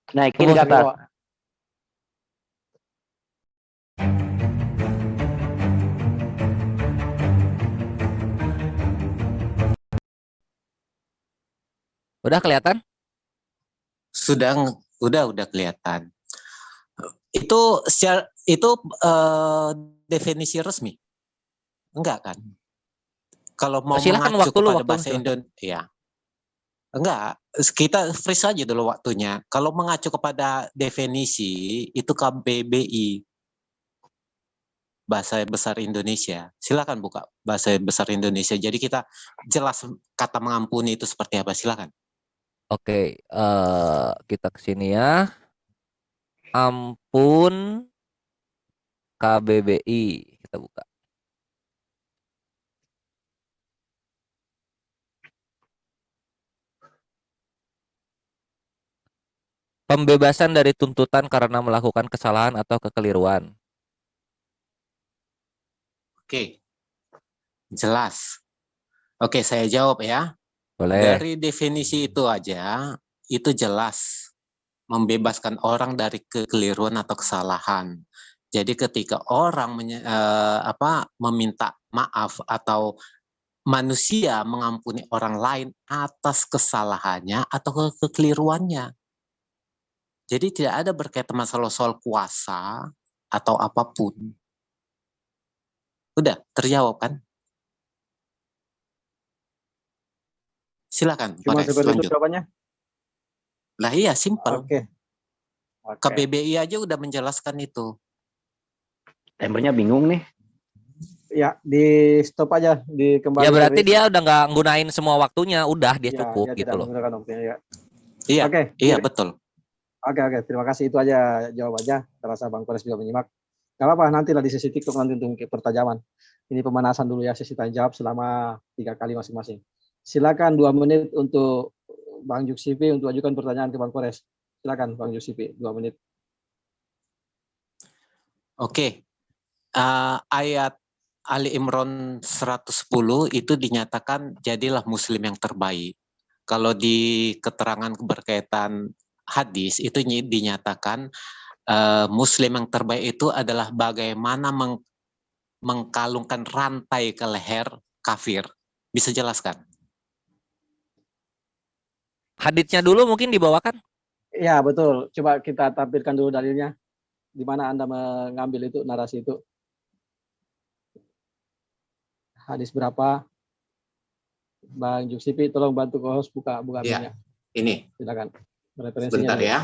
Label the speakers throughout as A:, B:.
A: Naikin ke atas.
B: Udah kelihatan?
C: Udah kelihatan. Itu definisi resmi? Enggak kan? Kalau mau mengacu kepada bahasa Indonesia, ya. Enggak, kita freeze aja dulu waktunya. Kalau mengacu kepada definisi, itu KBBI. Bahasa Besar Indonesia. Silakan buka Bahasa Besar Indonesia. Jadi kita jelas kata mengampuni itu seperti apa. Silakan.
B: Oke, kita ke sini ya. Ampun KBBI. Kita buka. Pembebasan dari tuntutan karena melakukan kesalahan atau kekeliruan.
C: Oke, jelas. Oke, saya jawab ya.
B: Boleh.
C: Dari definisi itu aja, itu jelas membebaskan orang dari kekeliruan atau kesalahan. Jadi ketika orang meminta maaf atau manusia mengampuni orang lain atas kesalahannya atau kekeliruannya. Jadi tidak ada berkaitan masalah soal kuasa atau apapun. Udah terjawab kan? Silakan.
D: Cuma seperti itu jawabannya?
C: Lah iya, simpel.
D: Oke.
C: KBBI aja udah menjelaskan itu.
A: Timernya bingung nih.
D: Ya, di stop aja, dikembali.
B: Ya berarti dia udah nggak nggunain semua waktunya, udah dia cukup
D: dia
B: gitu loh.
D: Ya.
C: Iya,
D: Oke.
C: Iya betul.
D: Oke, terima kasih, itu aja jawabannya. Terasa Bang Kores juga menyimak. Gak apa-apa, nanti lah di sesi TikTok nanti untuk pertajaman. Ini pemanasan dulu ya, sesi tanya jawab selama 3 kali masing-masing. Silakan 2 menit untuk Bang Juksipi untuk ajukan pertanyaan ke Bang Kores. Silakan Bang Juksipi, 2 menit.
C: Oke. Ayat Ali Imran 110 itu dinyatakan jadilah muslim yang terbaik. Kalau di keterangan berkaitan hadis itu dinyatakan muslim yang terbaik itu adalah bagaimana mengkalungkan rantai ke leher kafir. Bisa jelaskan?
B: Haditsnya dulu mungkin dibawakan?
D: Ya betul. Coba kita tampilkan dulu dalilnya. Di mana Anda mengambil itu narasi itu? Hadis berapa? Bang Juksipi, tolong bantu co-host buka
C: ya, ini.
D: Silakan. Referensinya
C: bentar
D: dulu.
C: Ya.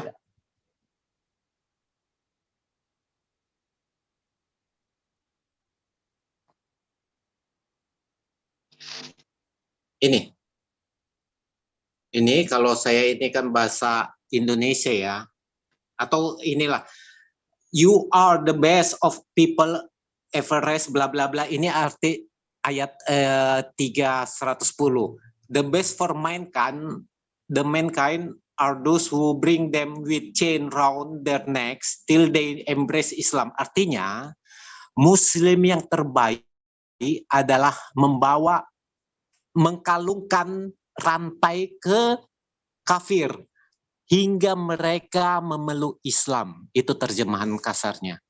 C: Ini kalau saya ini kan bahasa Indonesia ya. Atau inilah, you are the best of people ever raised bla bla bla. Ini arti ayat 310. The best for mankind, the mankind are those who bring them with chain round their necks till they embrace Islam. Artinya, Muslim yang terbaik adalah mengkalungkan rantai ke kafir hingga mereka memeluk Islam. Itu terjemahan kasarnya.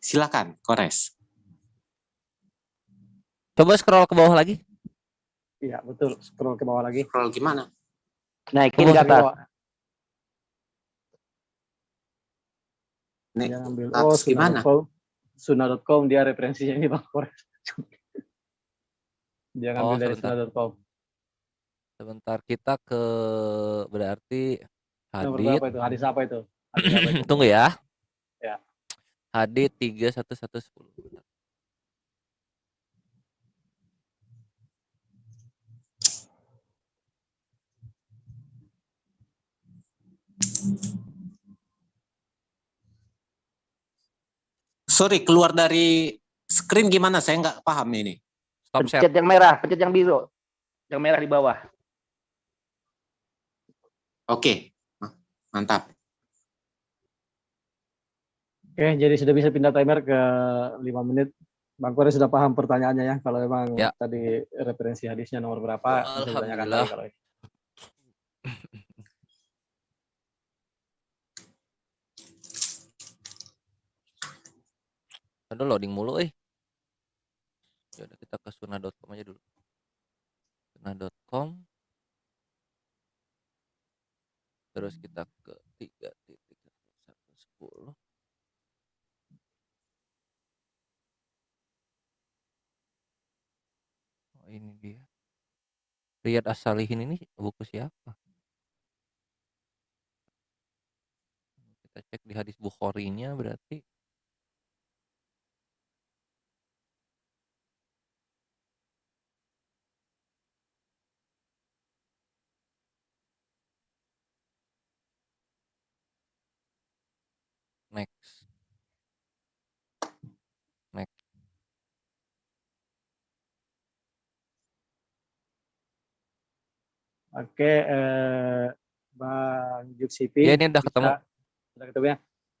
C: Silakan, Kores.
B: Coba scroll ke bawah lagi.
D: Iya, betul. Scroll ke bawah lagi.
C: Scroll gimana?
A: Naikin ke atas.
D: Dia ngambil
C: gimana?
D: Sunnah.com dia referensinya ini Bang Kores. Dia ngambil dari Sunnah.com.
B: Sebentar, kita ke berarti
D: Nomor berapa itu? Hadis apa itu?
B: Tunggu ya.
D: Ya.
B: Hadits 31110.
C: Sorry, keluar dari screen gimana? Saya nggak paham ini.
A: Pencet yang merah, pencet yang biru. Yang merah di bawah.
C: Oke, mantap.
D: Oke, jadi sudah bisa pindah timer ke 5 menit. Bang Kores sudah paham pertanyaannya ya. Kalau memang tadi referensi hadisnya nomor berapa, bisa ditanyakan lagi kalau ini.
B: Aduh, loading mulu Ya udah kita ke sunnah.com aja dulu. Sunnah.com. Terus kita ke 3.110. Oh, ini dia. Riyad As-Salihin ini buku siapa? Kita cek di hadis Bukhari-nya berarti. Next.
D: Oke, Bang Juksipi.
B: Ya, ini udah ketemu.
D: Sudah ketemu ya.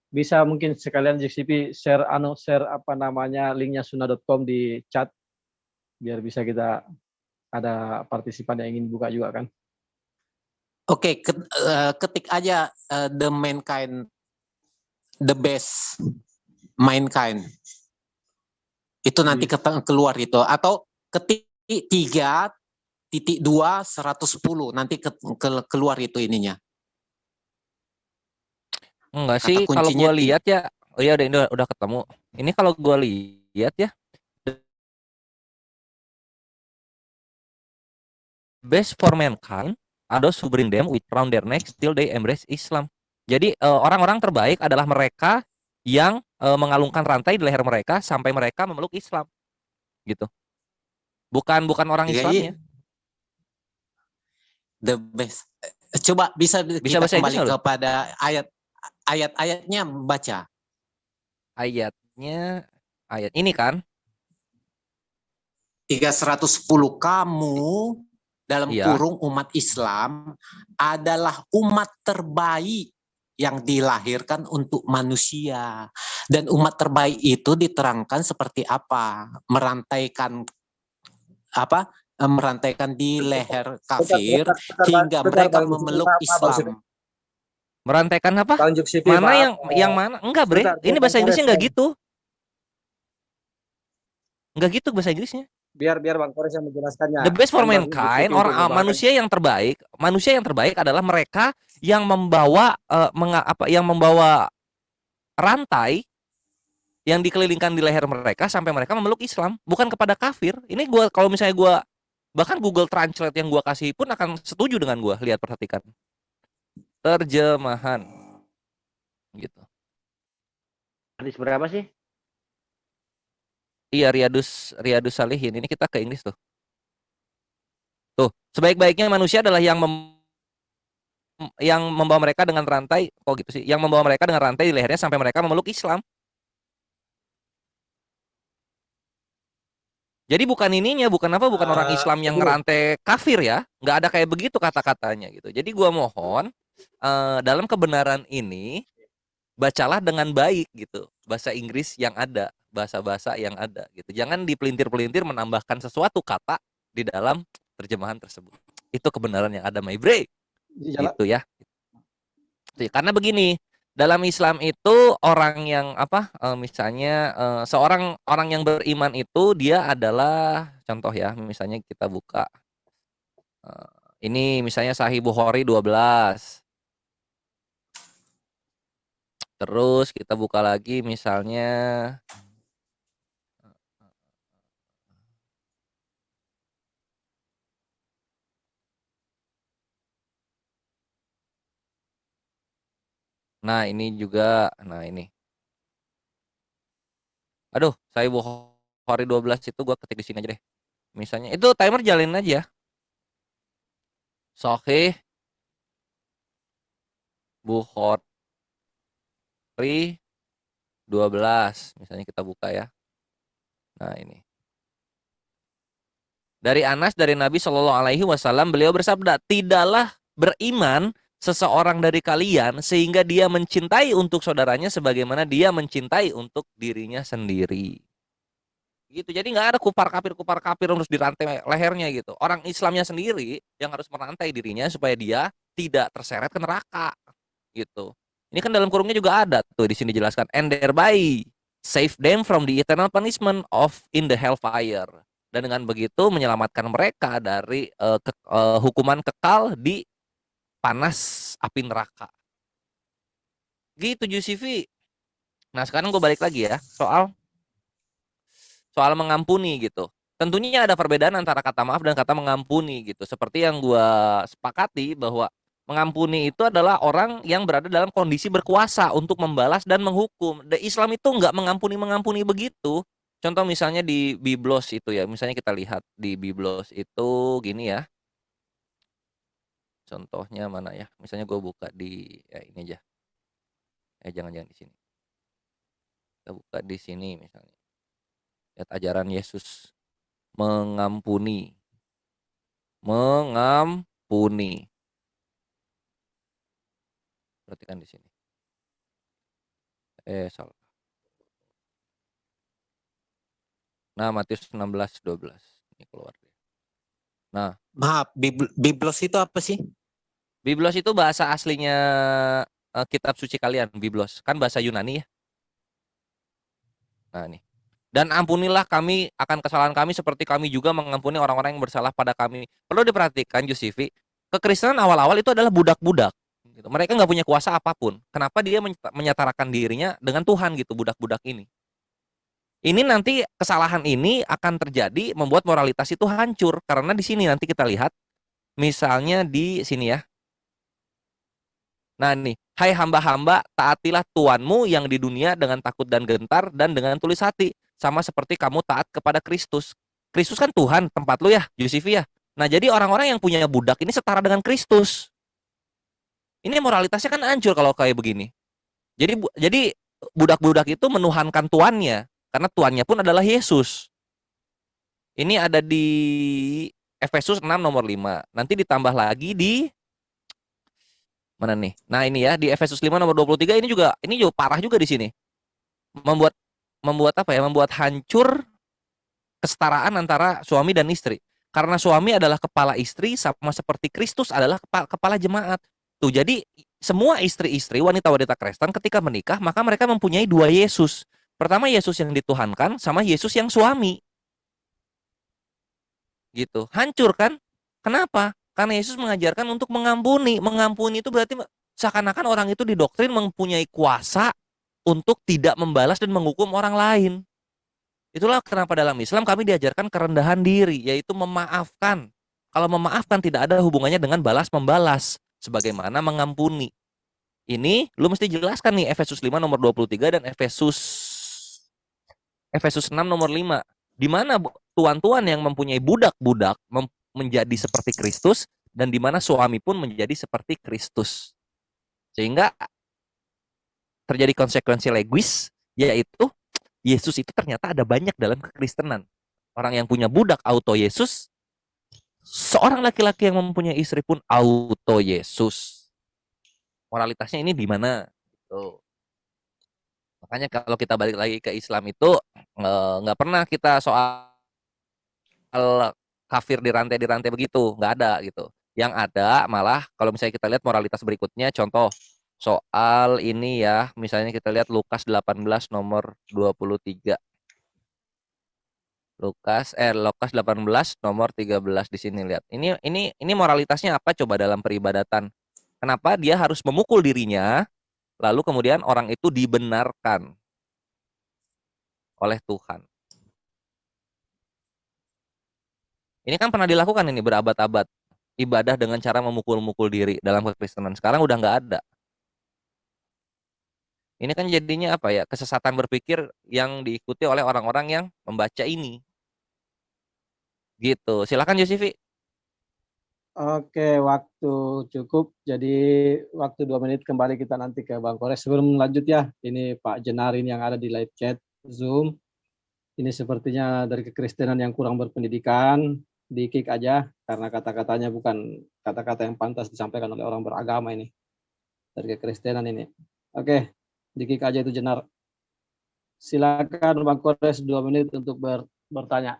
D: Bisa mungkin sekalian Juksipi share apa namanya linknya sunnah.com di chat biar bisa kita ada partisipan yang ingin buka juga kan.
C: Oke, ketik aja the mankind, the best mankind. Itu nanti keluar itu. Atau ketik 3.2.110 nanti keluar itu ininya.
B: Enggak
C: Kata
B: sih, kalau
C: kuncinya
B: gua lihat ya, oh ya udah ketemu. Ini kalau gua lihat ya, best for mankind are those who bring them with round their necks till they embrace Islam. Jadi orang-orang terbaik adalah mereka yang mengalungkan rantai di leher mereka sampai mereka memeluk Islam, gitu. Bukan orang
C: Iya,
B: Islamnya.
C: The best. Coba bisa kita
B: bahasa
C: kembali
B: Inggris nggak,
C: kepada ayat-ayatnya baca.
B: Ayat ini kan?
C: 310 kamu dalam
B: Iya.
C: kurung umat Islam adalah umat terbaik yang dilahirkan untuk manusia. Dan umat terbaik itu diterangkan seperti apa? Merantaikan di leher kafir hingga mereka memeluk Islam.
B: Merantaikan apa?
D: Bang Juksipi,
B: Mana yang mana? Enggak, Bre. Ini bahasa Inggrisnya enggak gitu. Enggak gitu bahasa Inggrisnya.
D: Biar Bang Kores yang menjelaskannya.
B: The best for mankind, manusia yang terbaik adalah mereka yang membawa rantai yang dikelilingkan di leher mereka sampai mereka memeluk Islam, bukan kepada kafir. Ini kalau misalnya bahkan Google Translate yang gua kasih pun akan setuju dengan gua. Lihat, perhatikan. Terjemahan. Gitu.
A: Hadis berapa sih?
B: Iya, Riyadus Salihin. Ini kita ke Inggris tuh. Tuh, sebaik-baiknya manusia adalah yang membawa mereka dengan rantai, kok gitu sih? Yang membawa mereka dengan rantai di lehernya sampai mereka memeluk Islam. Jadi bukan orang Islam yang ngerantai kafir ya, nggak ada kayak begitu kata-katanya gitu. Jadi gua mohon dalam kebenaran ini bacalah dengan baik gitu, bahasa Inggris yang ada, bahasa-bahasa yang ada gitu. Jangan dipelintir-pelintir menambahkan sesuatu kata di dalam terjemahan tersebut. Itu kebenaran yang ada, my bre. Gitu ya. Karena begini, dalam Islam itu orang yang misalnya seorang orang yang beriman itu dia adalah, contoh ya, misalnya kita buka ini misalnya Sahih Bukhari 12. Terus kita buka lagi misalnya ini juga, ini. Aduh, Sahih Bukhari 12 itu gua ketik di sini aja deh. Misalnya itu timer jalin aja. Sahih Bukhari 12 misalnya kita buka ya. Nah, ini. Dari Anas dari Nabi Shallallahu alaihi wasallam, beliau bersabda, "Tidaklah beriman seseorang dari kalian sehingga dia mencintai untuk saudaranya sebagaimana dia mencintai untuk dirinya sendiri." Gitu. Jadi nggak ada kupar kafir harus dirantai lehernya gitu. Orang Islamnya sendiri yang harus merantai dirinya supaya dia tidak terseret ke neraka gitu. Ini kan dalam kurungnya juga ada tuh di sini dijelaskan, and thereby save them from the eternal punishment of in the hellfire. Dan dengan begitu menyelamatkan mereka dari hukuman kekal di panas api neraka. Gitu Jusifi. Nah sekarang gue balik lagi ya soal mengampuni gitu. Tentunya ada perbedaan antara kata maaf dan kata mengampuni gitu. Seperti yang gue sepakati bahwa mengampuni itu adalah orang yang berada dalam kondisi berkuasa untuk membalas dan menghukum. Islam itu nggak mengampuni begitu. Contoh misalnya di Biblos itu ya. Misalnya kita lihat di Biblos itu gini ya. Contohnya mana ya? Misalnya gue buka di ini aja. Jangan di sini. Kita buka di sini misalnya. Lihat ajaran Yesus mengampuni. Perhatikan di sini. Salah. Nah, Matius 16:12 ini keluar. Nah,
C: Maaf, Biblos itu apa sih?
B: Biblos itu bahasa aslinya kitab suci kalian, Biblos. Kan bahasa Yunani ya. Nah, nih. Dan ampunilah kami akan kesalahan kami seperti kami juga mengampuni orang-orang yang bersalah pada kami. Perlu diperhatikan Jusifi, kekristenan awal-awal itu adalah budak-budak. Gitu. Mereka nggak punya kuasa apapun. Kenapa dia menyatakan dirinya dengan Tuhan gitu, budak-budak ini? Ini nanti kesalahan ini akan terjadi membuat moralitas itu hancur. Karena di sini nanti kita lihat, misalnya di sini ya. Nah nih, hai hamba-hamba, taatilah Tuanmu yang di dunia dengan takut dan gentar dan dengan tulus hati. Sama seperti kamu taat kepada Kristus. Kristus kan Tuhan, tempat lu ya, Yusifi ya. Nah jadi orang-orang yang punya budak ini setara dengan Kristus. Ini moralitasnya kan hancur kalau kayak begini. Jadi budak-budak itu menuhankan tuannya. Karena tuannya pun adalah Yesus. Ini ada di Efesus 6 nomor 5. Nanti ditambah lagi di mana nih? Nah ini ya di Efesus 5 nomor 23 ini juga parah juga di sini. Membuat apa ya? Membuat hancur kesetaraan antara suami dan istri. Karena suami adalah kepala istri sama seperti Kristus adalah kepala jemaat. Tuh jadi semua istri-istri wanita-wanita Kristen ketika menikah maka mereka mempunyai dua Yesus. Pertama Yesus yang dituhankan sama Yesus yang suami. Gitu. Hancur kan? Kenapa? Karena Yesus mengajarkan untuk mengampuni. Mengampuni itu berarti seakan-akan orang itu didoktrin mempunyai kuasa untuk tidak membalas dan menghukum orang lain. Itulah kenapa dalam Islam kami diajarkan kerendahan diri, yaitu memaafkan. Kalau memaafkan tidak ada hubungannya dengan balas-membalas, sebagaimana mengampuni. Ini lu mesti jelaskan nih Efesus 5 nomor 23 dan Efesus 6 nomor 5. Di mana tuan-tuan yang mempunyai budak-budak menjadi seperti Kristus dan di mana suami pun menjadi seperti Kristus. Sehingga terjadi konsekuensi legis, yaitu Yesus itu ternyata ada banyak dalam kekristenan. Orang yang punya budak auto Yesus, seorang laki-laki yang mempunyai istri pun auto Yesus. Moralitasnya ini di mana? Gitu. Makanya kalau kita balik lagi ke Islam itu nggak pernah kita soal kafir dirantai begitu, nggak ada gitu. Yang ada malah kalau misalnya kita lihat moralitas berikutnya, contoh soal ini ya, misalnya kita lihat Lukas 18 nomor 23. Lukas 18 nomor 13 di sini lihat. Ini moralitasnya apa coba dalam peribadatan? Kenapa dia harus memukul dirinya lalu kemudian orang itu dibenarkan oleh Tuhan? Ini kan pernah dilakukan ini berabad-abad. Ibadah dengan cara memukul-mukul diri dalam kekristenan. Sekarang udah nggak ada. Ini kan jadinya apa ya? Kesesatan berpikir yang diikuti oleh orang-orang yang membaca ini. Gitu. Silakan Yusifi.
D: Oke, waktu cukup. Jadi waktu 2 menit kembali kita nanti ke Bang Kores. Sebelum lanjut ya, ini Pak Jenarin yang ada di live chat Zoom. Ini sepertinya dari kekristenan yang kurang berpendidikan, di-kick aja karena kata-katanya bukan kata-kata yang pantas disampaikan oleh orang beragama ini. Dari kekristenan ini. Oke, di-kick aja itu Jenar. Silakan Bang Kores 2 menit untuk bertanya.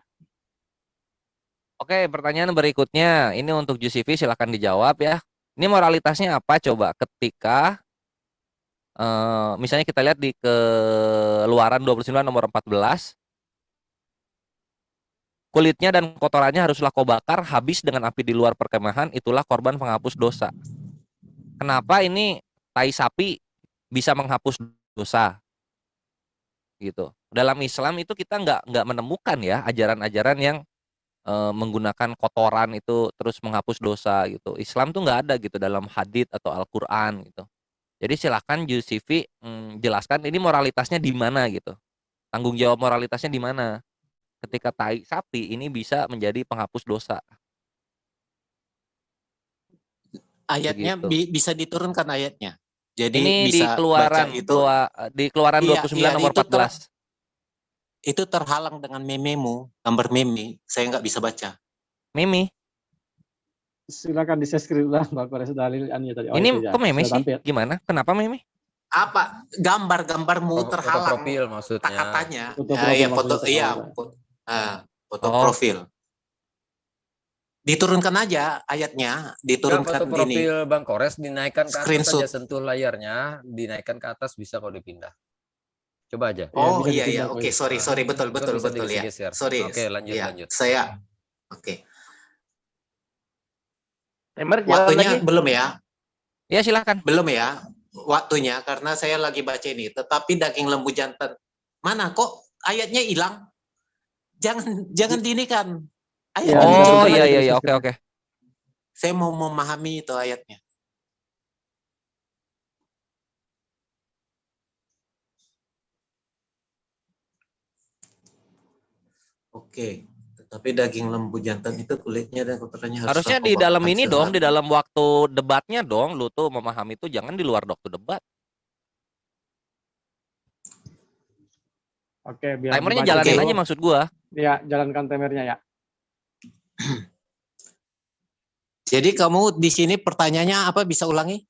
B: Oke, pertanyaan berikutnya. Ini untuk Jusifi, silakan dijawab ya. Ini moralitasnya apa coba ketika Misalnya kita lihat di Keluaran 29 nomor 14, kulitnya dan kotorannya haruslah kau bakar habis dengan api di luar perkemahan, itulah korban penghapus dosa. Kenapa ini tai sapi bisa menghapus dosa gitu? Dalam Islam itu kita nggak menemukan ya ajaran-ajaran yang menggunakan kotoran itu terus menghapus dosa gitu. Islam tuh nggak ada gitu dalam hadits atau Al-Quran gitu. Jadi silakan Jusifi jelaskan ini moralitasnya di mana gitu. Tanggung jawab moralitasnya di mana ketika tai sapi ini bisa menjadi penghapus dosa.
C: Ayatnya
B: Begitu.
C: bisa diturunkan ayatnya. Jadi
B: Ini di
C: bisa baca
B: Keluaran
C: itu.
B: di Keluaran
C: Iya,
B: 29
C: iya,
B: nomor 14.
C: itu terhalang dengan mememu, gambar meme. Saya nggak bisa baca.
B: Mimi,
D: Silakan di-share lah Mbak Kores dalil anu tadi. Oh
B: ini
D: itu ya,
B: kok Mimi
D: sudah
B: sih?
D: tampil.
B: Gimana? Kenapa Mimi?
C: Apa gambar-gambarmu
E: Foto
C: terhalang
E: profil maksudnya.
C: kata-katanya?
D: Foto
C: Ya,
D: profil
C: ya foto,
D: maksudnya.
C: iya, foto profil. Diturunkan aja ayatnya,
E: Enggak,
C: diturunkan
E: foto
C: gini.
E: profil Bang Kores dinaikkan ke atas
C: Screenshot.
E: saja, sentuh layarnya, dinaikkan ke atas bisa kok dipindah. Coba aja.
C: Oh
D: bisa
C: iya,
D: dipindah,
C: iya, oke, sorry, betul
E: Kan bisa
C: ya.
E: digeser-geser.
C: Sorry,
E: Oke, lanjut,
C: ya,
E: lanjut.
C: saya, oke.
A: Timer jalan
C: Waktunya
A: lagi.
C: belum ya?
B: Ya silakan.
C: Belum ya? Waktunya karena saya lagi baca ini. Tetapi daging lembu jantan mana kok ayatnya hilang? Jangan diinikan. Ayatnya
D: Ya,
C: muncul
B: Oh
C: kan?
B: iya
D: tadi
B: iya iya,
D: di-share.
B: oke oke.
C: Saya mau memahami itu ayatnya. Oke. Tapi daging lembu jantan itu kulitnya dan kotorannya harus
B: Harusnya di dalam ini dong, di dalam waktu debatnya dong, lu tuh memahami itu jangan di luar waktu debat.
D: Oke, biar
B: Timernya
D: dibaca
B: jalanin
D: dulu.
B: aja maksud gua.
D: Ya, jalankan timernya ya.
C: Jadi kamu di sini pertanyaannya apa, bisa ulangi?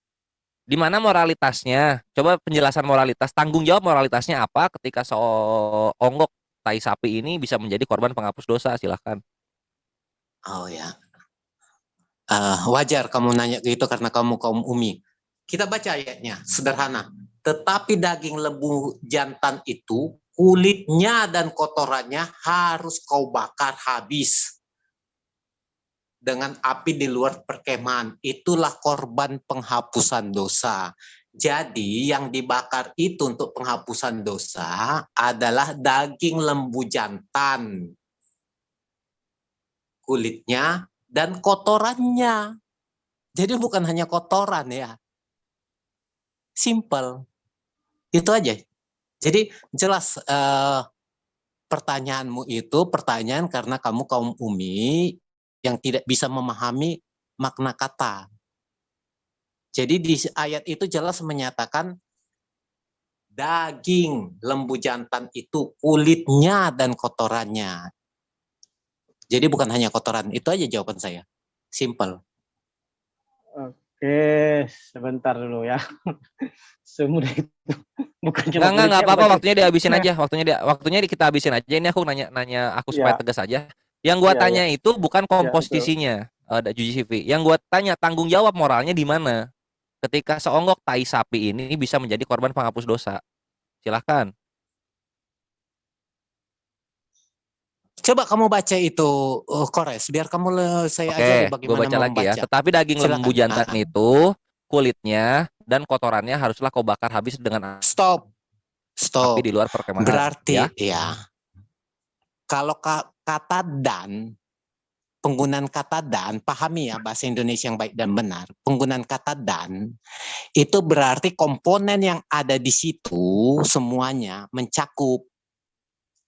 B: Di mana moralitasnya? Coba penjelasan moralitas, tanggung jawab moralitasnya apa ketika seonggok tai sapi ini bisa menjadi korban penghapus dosa? Silahkan.
C: Oh ya. Wajar kamu nanya gitu karena kamu kaum umi. Kita baca ayatnya, sederhana. Tetapi daging lembu jantan itu, kulitnya dan kotorannya harus kau bakar habis dengan api di luar perkemahan. Itulah korban penghapusan dosa. Jadi yang dibakar itu untuk penghapusan dosa adalah daging lembu jantan, kulitnya dan kotorannya. Jadi bukan hanya kotoran ya. Simple. Itu aja. Jadi jelas pertanyaanmu itu pertanyaan karena kamu kaum umi yang tidak bisa memahami makna kata. Jadi di ayat itu jelas menyatakan daging lembu jantan itu kulitnya dan kotorannya. Jadi bukan hanya kotoran. Itu aja jawaban saya. Simple.
D: Oke, sebentar dulu ya. Semudah itu. Bukan cuma
B: Enggak apa-apa,
D: bukan-
B: waktunya dihabisin aja, waktunya kita habisin aja. Ini aku nanya aku supaya
D: Ya.
B: tegas aja. Yang gua
D: Ya,
B: tanya itu bukan
D: itu.
B: komposisinya, ada Juji CV. Yang gua tanya tanggung jawab moralnya di mana? Ketika seonggok tai sapi ini bisa menjadi korban penghapus dosa. Silahkan.
C: Coba kamu baca itu, Kores, biar kamu saya ajari
B: Oke, gue
C: bagaimana
B: baca lagi ya.
C: membaca.
B: Tetapi daging lembu
C: Silakan.
B: jantan itu, kulitnya dan kotorannya haruslah kau bakar habis dengan
C: Stop.
B: api di luar perkemahan.
C: Berarti
B: Ya.
C: ya, kalau kata dan, penggunaan kata dan, pahami ya bahasa Indonesia yang baik dan benar. Penggunaan kata dan itu berarti komponen yang ada di situ semuanya mencakup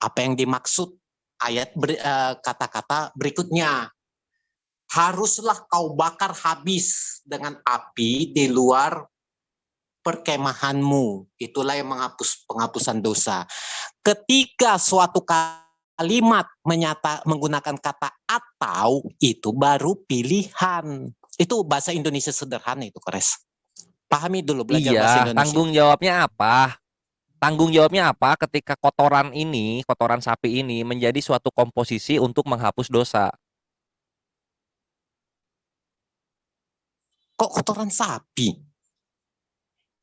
C: apa yang dimaksud ayat kata-kata berikutnya. Haruslah kau bakar habis dengan api di luar perkemahanmu. Itulah yang penghapusan dosa. Ketika suatu kalimat menggunakan kata atau, itu baru pilihan. Itu bahasa Indonesia sederhana itu, Kores. Pahami dulu, belajar bahasa
B: Iya,
C: Indonesia.
B: tanggung jawabnya apa? Tanggung jawabnya apa ketika kotoran sapi ini menjadi suatu komposisi untuk menghapus dosa?
C: Kok kotoran sapi?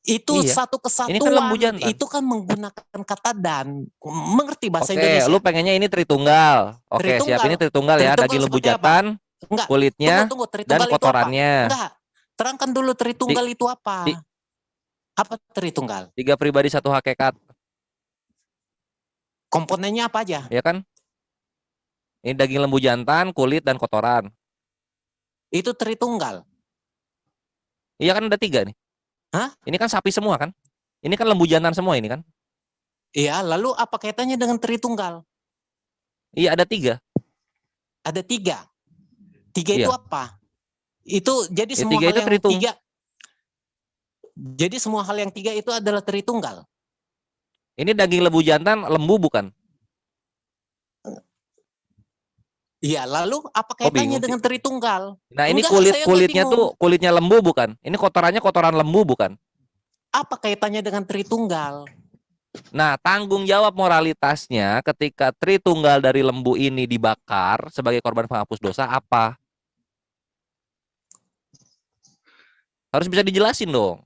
C: Itu
B: Iya.
C: satu
B: Ini kan lembu
C: kesatuan.
B: jantan.
C: Itu kan menggunakan kata dan. Mengerti bahasa
B: Oke,
C: Indonesia?
B: lu pengennya ini Tritunggal. Oke, siap.
C: Tritunggal.
B: Ini Tritunggal ya,
C: Tritunggal
B: daging lembu
C: seperti apa?
B: jantan,
C: Enggak.
B: kulitnya,
C: Tunggu.
B: dan
C: Tritunggal itu apa?
B: kotorannya.
C: Enggak. Terangkan dulu
B: Ti-
C: Tritunggal itu apa?
B: ti-
C: Apa Tritunggal?
B: 3 pribadi 1 hakikat,
C: Komponennya apa aja?
B: ya kan? Ini daging lembu jantan, kulit dan kotoran.
C: Itu Tritunggal.
B: Iya kan ada 3 nih.
C: Hah?
B: Ini kan sapi semua kan? Ini kan lembu jantan semua ini kan?
C: Iya, lalu apa kaitannya dengan Tritunggal?
B: Iya ada 3.
C: Ada 3. 3 itu
B: Iya.
C: apa? Itu jadi
B: Ya,
C: semua
B: 3
C: hal
B: itu
C: yang
B: Tritung.
C: 3. Jadi semua hal yang 3 itu adalah Tritunggal.
B: Ini daging lembu jantan, lembu bukan?
C: Iya, lalu apa
B: Oh,
C: kaitannya
B: bingung sih.
C: dengan Tritunggal?
B: Nah, ini
C: Enggak, saya enggak
B: kulitnya
C: bingung.
B: tuh kulitnya lembu bukan? Ini kotorannya kotoran lembu bukan?
C: Apa kaitannya dengan Tritunggal?
B: Nah, tanggung jawab moralitasnya ketika Tritunggal dari lembu ini dibakar sebagai korban penghapus dosa apa? Harus bisa dijelasin dong.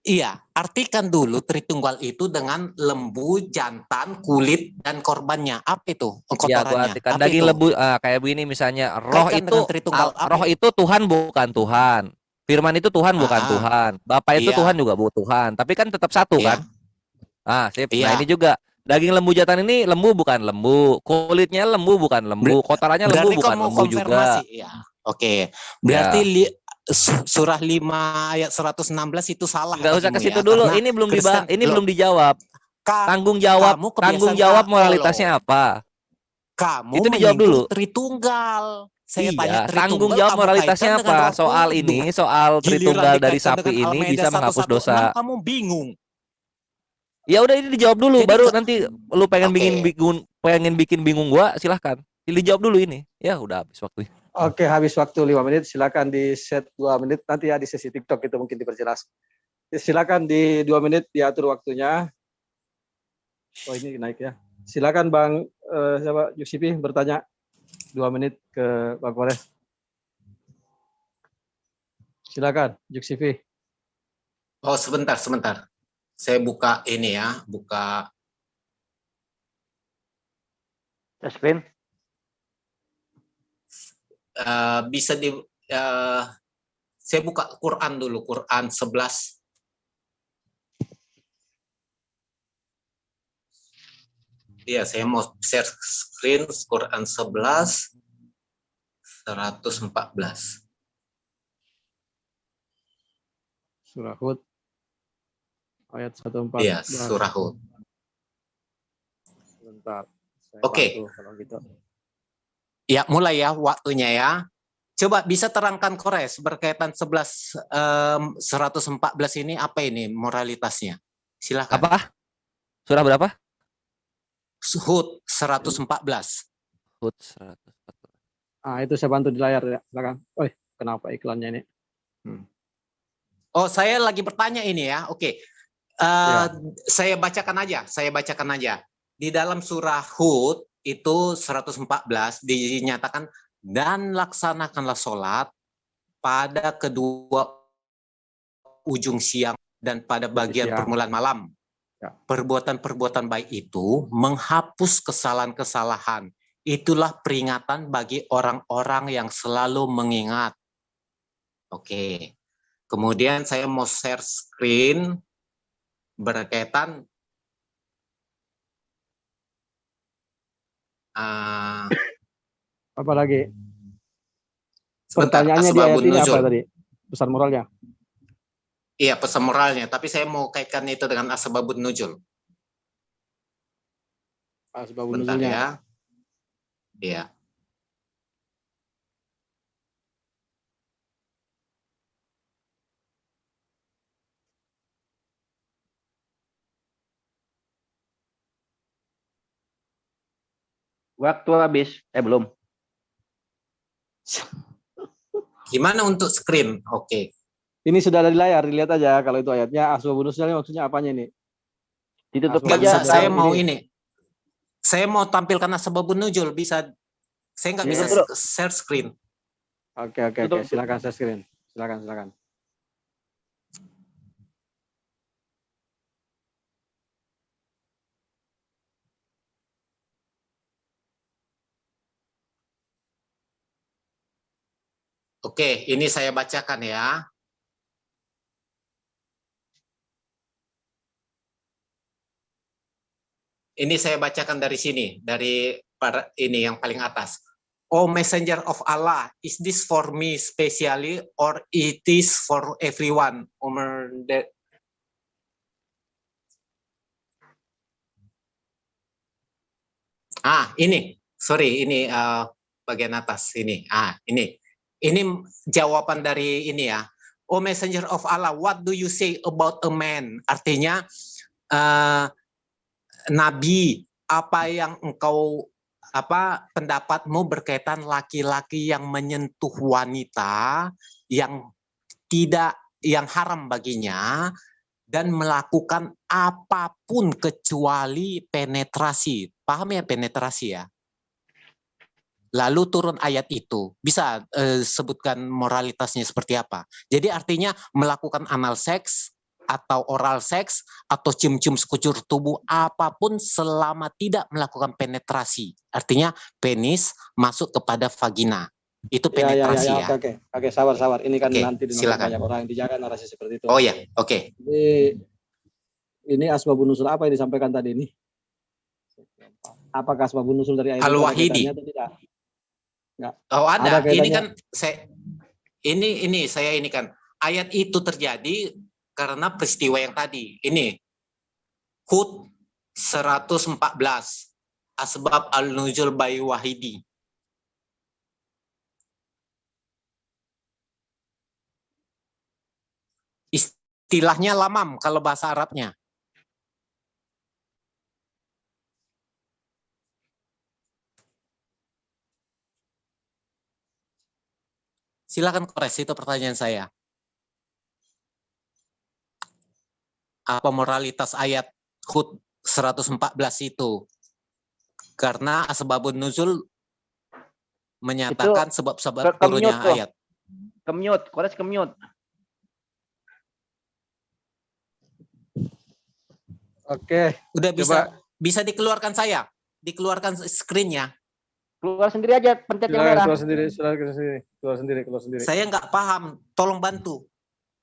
C: Iya, artikan dulu Tritunggal itu dengan lembu, jantan, kulit, dan korbannya. Apa itu?
B: Ya, gua
C: Kotorannya.
B: artikan
C: Apa
B: daging
C: itu?
B: lembu kayak begini misalnya, roh
C: Kaitkan
B: itu
C: dengan Tritunggal. Apa
B: roh itu Tuhan bukan Tuhan. Firman itu Tuhan bukan
C: Ah,
B: Tuhan. Bapak itu
C: iya.
B: Tuhan juga bukan Tuhan, tapi kan tetap satu
C: Iya.
B: kan? Ah, sip. Nah,
C: Iya.
B: ini juga daging lembu jantan ini lembu bukan lembu, kulitnya lembu bukan lembu, kotorannya lembu
C: Berarti
B: bukan
C: kamu
B: lembu juga.
C: konfirmasi. Ya. Oke. Berarti surah 5 ayat 116 itu salah.
B: Nggak usah ke
C: bagimu
B: situ
C: ya,
B: dulu.
C: karena
B: Ini belum
C: Kristen-
B: ini
C: Loh,
B: belum dijawab.
C: ka-
B: Tanggung
C: kamu kebiasaan
B: jawab
C: Katolik.
B: moralitasnya apa?
C: Kamu
B: Itu dijawab dulu.
C: menyinggung Tritunggal. Saya tanya
B: Iya,
C: Tritunggal,
B: tanggung jawab
C: kamu
B: moralitasnya
C: kaitkan dengan
B: apa?
C: Roh
B: Soal
C: Kudus.
B: ini, soal
C: Giliran
B: Tritunggal dari
C: dikaitkan
B: sapi
C: dengan
B: ini
C: Al-Maidah
B: bisa menghapus
C: 116,
B: dosa.
C: kamu bingung.
B: Ya udah ini dijawab dulu,
C: Jadi
B: baru nanti lu pengen
C: Oke.
B: bikin bingung gua, silahkan. Dijawab dulu ini. Ya udah habis waktu.
D: Oke, habis waktu 5 menit. Silakan di set 2 menit. Nanti ya di sesi TikTok itu mungkin diperjelas. Silakan di 2 menit diatur waktunya. Oh ini naik ya. Silakan Bang siapa Yusipi bertanya 2 menit ke Bang Kores. Silakan Yusipi.
C: Oh, sebentar. Saya buka ini ya, buka
A: Screen.
C: bisa di saya buka Quran dulu, Quran 11. Iya, saya mau share screen Quran 11 114.
D: Surah Hud ayat 114.
C: Iya, surah Hud.
D: Sebentar. Saya
C: Oke.
D: bantu kalau gitu.
C: Ya, mulai ya waktunya ya. Coba bisa terangkan Kores berkaitan 114 ini apa ini moralitasnya? Silakan.
B: Apa? Surah berapa?
C: Hud 114.
B: Hud 114.
D: Ah, itu saya bantu di layar ya. Silakan. Oh, kenapa iklannya ini?
C: Oh, saya lagi bertanya ini ya. Oke.
D: Ya.
C: Saya bacakan aja. Di dalam surah Hud itu 114 dinyatakan dan laksanakanlah sholat pada kedua ujung siang dan pada bagian
D: Siang.
C: permulaan malam.
D: Ya.
C: Perbuatan-perbuatan baik itu menghapus kesalahan-kesalahan. Itulah peringatan bagi orang-orang yang selalu mengingat. Oke. Kemudian saya mau share screen berkaitan
D: Apa lagi?
C: sebentar,
D: Pertanyaannya di
C: asbabun
D: ayat ini apa
C: nuzul.
D: tadi? Pesan moralnya.
C: Iya, pesan moralnya, tapi saya mau kaitkan itu dengan asbabun nuzul.
D: Asbabun
C: Bentar
D: nuzulnya.
C: ya. Iya.
A: Waktu habis. Belum.
C: Gimana untuk screen? Oke.
D: Ini sudah ada di layar, dilihat aja kalau itu ayatnya. Asbabun nuzulnya maksudnya apanya ini?
A: Ditutup
D: Asbabun
C: Nggak
A: aja.
C: bisa, saya
D: ini.
C: mau ini. Saya mau tampilkan asbabun nuzul, bisa saya nggak bisa
A: Bro.
C: share screen.
D: Oke.
A: Tutup.
D: Silakan share screen. Silakan.
C: Oke, ini saya bacakan ya. Ini saya bacakan dari sini, dari ini yang paling atas. Oh Messenger of Allah, is this for me specially or it is for everyone? Ini, sorry, ini bagian atas ini. Ini jawaban dari ini ya. Oh Messenger of Allah, what do you say about a man? Artinya, Nabi, apa yang pendapatmu berkaitan laki-laki yang menyentuh wanita yang haram baginya dan melakukan apapun kecuali penetrasi. Paham ya penetrasi ya? Lalu turun ayat itu. Bisa sebutkan moralitasnya seperti apa? Jadi artinya melakukan anal seks atau oral seks atau cium-cium sekucur tubuh apapun selama tidak melakukan penetrasi. Artinya penis masuk kepada vagina. Itu penetrasi ya.
D: Oke, sabar. Ini kan
C: Oke,
D: nanti
C: silakan.
D: banyak orang yang dijaga narasi seperti itu.
C: Oh ya, oke.
D: Ini asbabun nusul apa yang disampaikan tadi ini? Apakah asbabun nusul dari ayat
C: Al-Wahidi.
D: atau tidak? Enggak.
C: Oh ada. Ini
D: kaitannya.
C: kan saya ini kan ayat itu terjadi karena peristiwa yang tadi. Ini Hud 114 asbab al-nuzul by Wahidi. Istilahnya lamam kalau bahasa Arabnya. Silakan koreksi, itu pertanyaan saya. Apa moralitas ayat Hud 114 itu? Karena asbabun nuzul menyatakan sebab-sebab turunnya ayat.
A: Kemute, koreksi kemute.
D: Oke.
C: Udah bisa dikeluarkan saya? Dikeluarkan screen-nya.
A: Keluar sendiri aja, pencet yang merah.
D: Keluar sendiri.
C: Saya nggak paham, tolong bantu.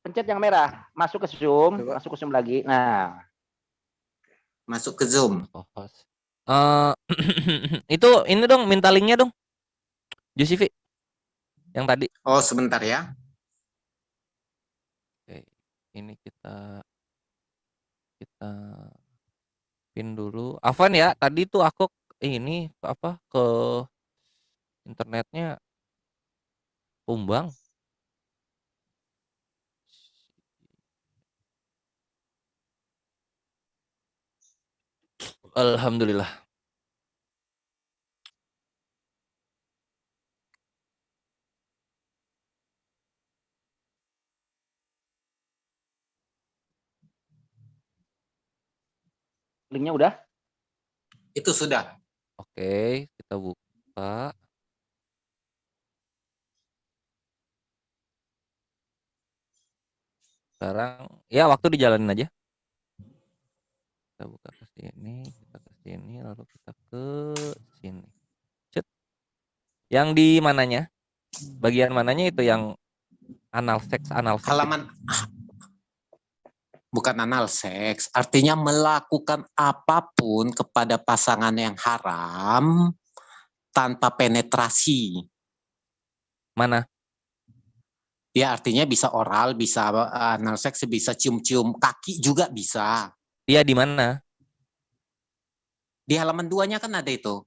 A: Pencet yang merah, masuk ke Zoom, masuk ke Zoom lagi. Nah,
C: Masuk ke Zoom.
B: Itu ini dong, minta linknya dong, Jusifi, yang tadi.
C: Oh sebentar ya.
B: Oke, ini kita pin dulu. Afwan ya, tadi tuh aku ini ke internetnya tumbang. Alhamdulillah.
A: linknya udah.
C: Itu sudah.
B: Oke, kita buka. Sekarang ya waktu dijalanin aja. Kita buka ke sini, lalu kita ke sini. Cet. Yang di mananya? Bagian mananya itu yang anal seks.
C: Halaman bukan anal seks, artinya melakukan apapun kepada pasangan yang haram tanpa penetrasi.
B: Mana?
C: Ya artinya bisa oral, bisa anal seks, bisa cium-cium kaki juga bisa.
B: Iya di mana?
C: Di halaman 2-nya kan ada itu.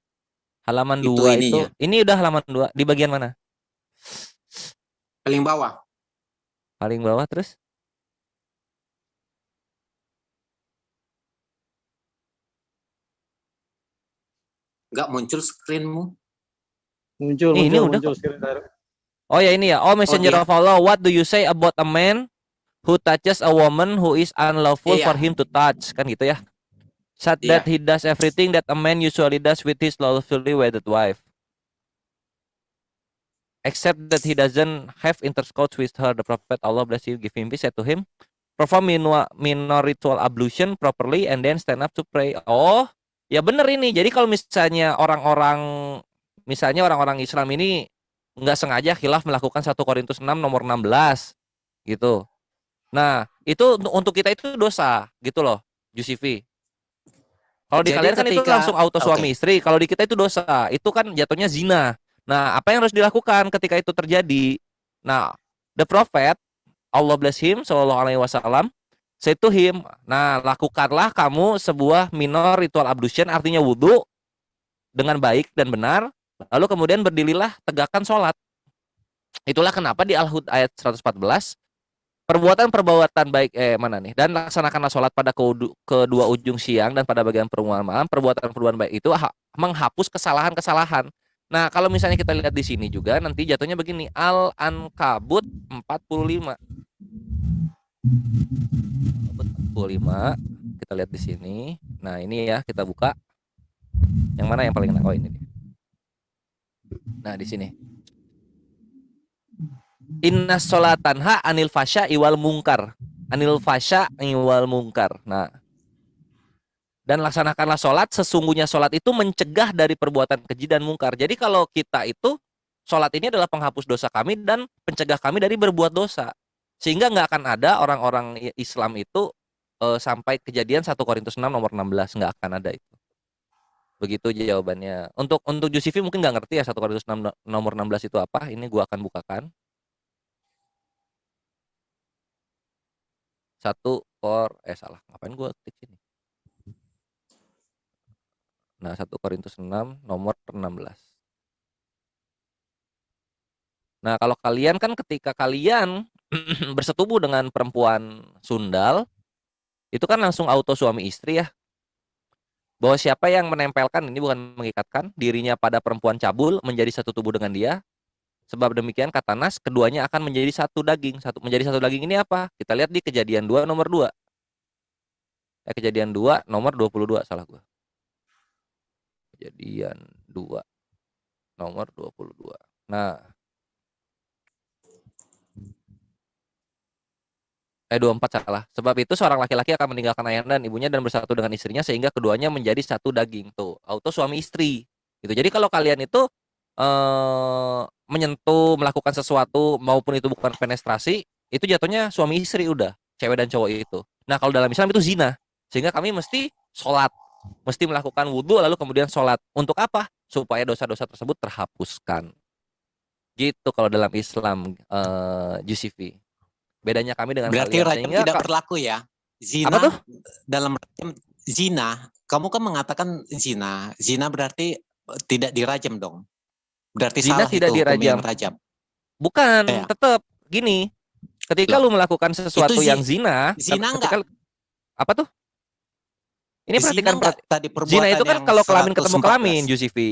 B: Halaman
C: Itu
B: 2
C: ininya.
B: itu. Ini udah halaman 2. Di bagian mana?
C: Paling bawah.
B: Paling bawah terus?
C: Nggak muncul screen-mu.
B: Ini udah
D: muncul
B: kok. Oh ya ini ya. Oh Messenger of Allah, what do you say about a man who touches a woman who is unlawful for him to touch? Kan gitu ya. Such that he does everything that a man usually does with his lawfully wedded wife, except that he doesn't have intercourse with her. The Prophet, Allah bless you, give him peace, said to him, perform minor ritual ablution properly and then stand up to pray. Oh, ya bener ini. Jadi kalau misalnya orang-orang Islam ini nggak sengaja khilaf melakukan 1 Korintus 6 nomor 16 gitu. Nah, itu untuk kita itu dosa gitu loh, Jusifi. Kalau di
C: Jadi
B: kalian kan itu
C: ketika
B: langsung auto
C: oke,
B: suami istri, kalau di kita itu dosa. Itu kan jatuhnya zina. Nah, apa yang harus dilakukan ketika itu terjadi? Nah, the prophet, Allah bless him, sallallahu alaihi wasallam, say to him, nah lakukanlah kamu sebuah minor ritual ablution, artinya wudhu dengan baik dan benar, lalu kemudian berdirilah tegakkan sholat. Itulah kenapa di Al-Hud ayat 114, perbuatan-perbuatan baik mana nih, dan laksanakanlah sholat pada kedua ujung siang dan pada bagian permulaan malam. Perbuatan-perbuatan baik itu menghapus kesalahan-kesalahan. Nah, kalau misalnya kita lihat di sini juga nanti jatuhnya begini, Al-Ankabut 45. 45 kita lihat di sini. Nah, ini ya kita buka. Yang mana yang paling enak? Oh, ini nih. Nah, di sini. Inna sholatanha anil fasya iwal mungkar. Anil fasya iwal mungkar. Nah, dan laksanakanlah sholat, sesungguhnya sholat itu mencegah dari perbuatan keji dan mungkar. Jadi kalau kita itu, sholat ini adalah penghapus dosa kami dan pencegah kami dari berbuat dosa. Sehingga nggak akan ada orang-orang Islam itu sampai kejadian 1 Korintus 6 nomor 16. Nggak akan ada itu. Begitu jawabannya. Untuk Jusifi mungkin nggak ngerti ya 1 Korintus 6 nomor 16 itu apa. Ini gua akan bukakan. 1 ngapain gue ketik sini. Nah, 1 Korintus 6 nomor 16. Nah, kalau kalian kan ketika kalian bersetubuh dengan perempuan sundal, itu kan langsung auto suami istri ya. Bahwa siapa yang menempelkan, ini bukan mengikatkan, dirinya pada perempuan cabul menjadi satu tubuh dengan dia. Sebab demikian kata Nas, keduanya akan menjadi satu daging. Menjadi satu daging ini apa? Kita lihat di Kejadian 2 nomor 2. Kejadian 2 nomor 22, salah gue. Kejadian 2 nomor 22. Nah, 24 salah. Sebab itu seorang laki-laki akan meninggalkan ayah dan ibunya dan bersatu dengan istrinya sehingga keduanya menjadi satu daging. Tuh, auto suami istri. Gitu. Jadi kalau kalian itu menyentuh, melakukan sesuatu maupun itu bukan penetrasi, itu jatuhnya suami istri udah, cewek dan cowok itu. Nah, kalau dalam Islam itu zina. Sehingga kami mesti sholat, mesti melakukan wudhu lalu kemudian sholat. Untuk apa? Supaya dosa-dosa tersebut terhapuskan. Gitu kalau dalam Islam, Jusifi. Bedanya kami dengan
C: berarti
B: kalian.
C: rajam
B: Sehingga
C: tidak berlaku ya.
B: apa tuh?
C: Zina dalam rajam, zina, kamu kan mengatakan zina. Zina berarti tidak dirajam dong. Berarti
B: Zina
C: salah
B: tidak
C: itu hukum
B: dirajam.
C: yang rajam.
B: Bukan,
C: Ya.
B: tetap gini. Ketika
C: Loh,
B: lu melakukan sesuatu
C: itu
B: yang zina,
C: zina
B: ketika
C: enggak?
B: apa tuh? Ini
C: Zina
B: perhatikan
C: enggak tadi
B: zina
C: perbuatan
B: itu kan
C: yang
B: kalau kelamin ketemu kelamin,
C: 114?
B: Jusifi.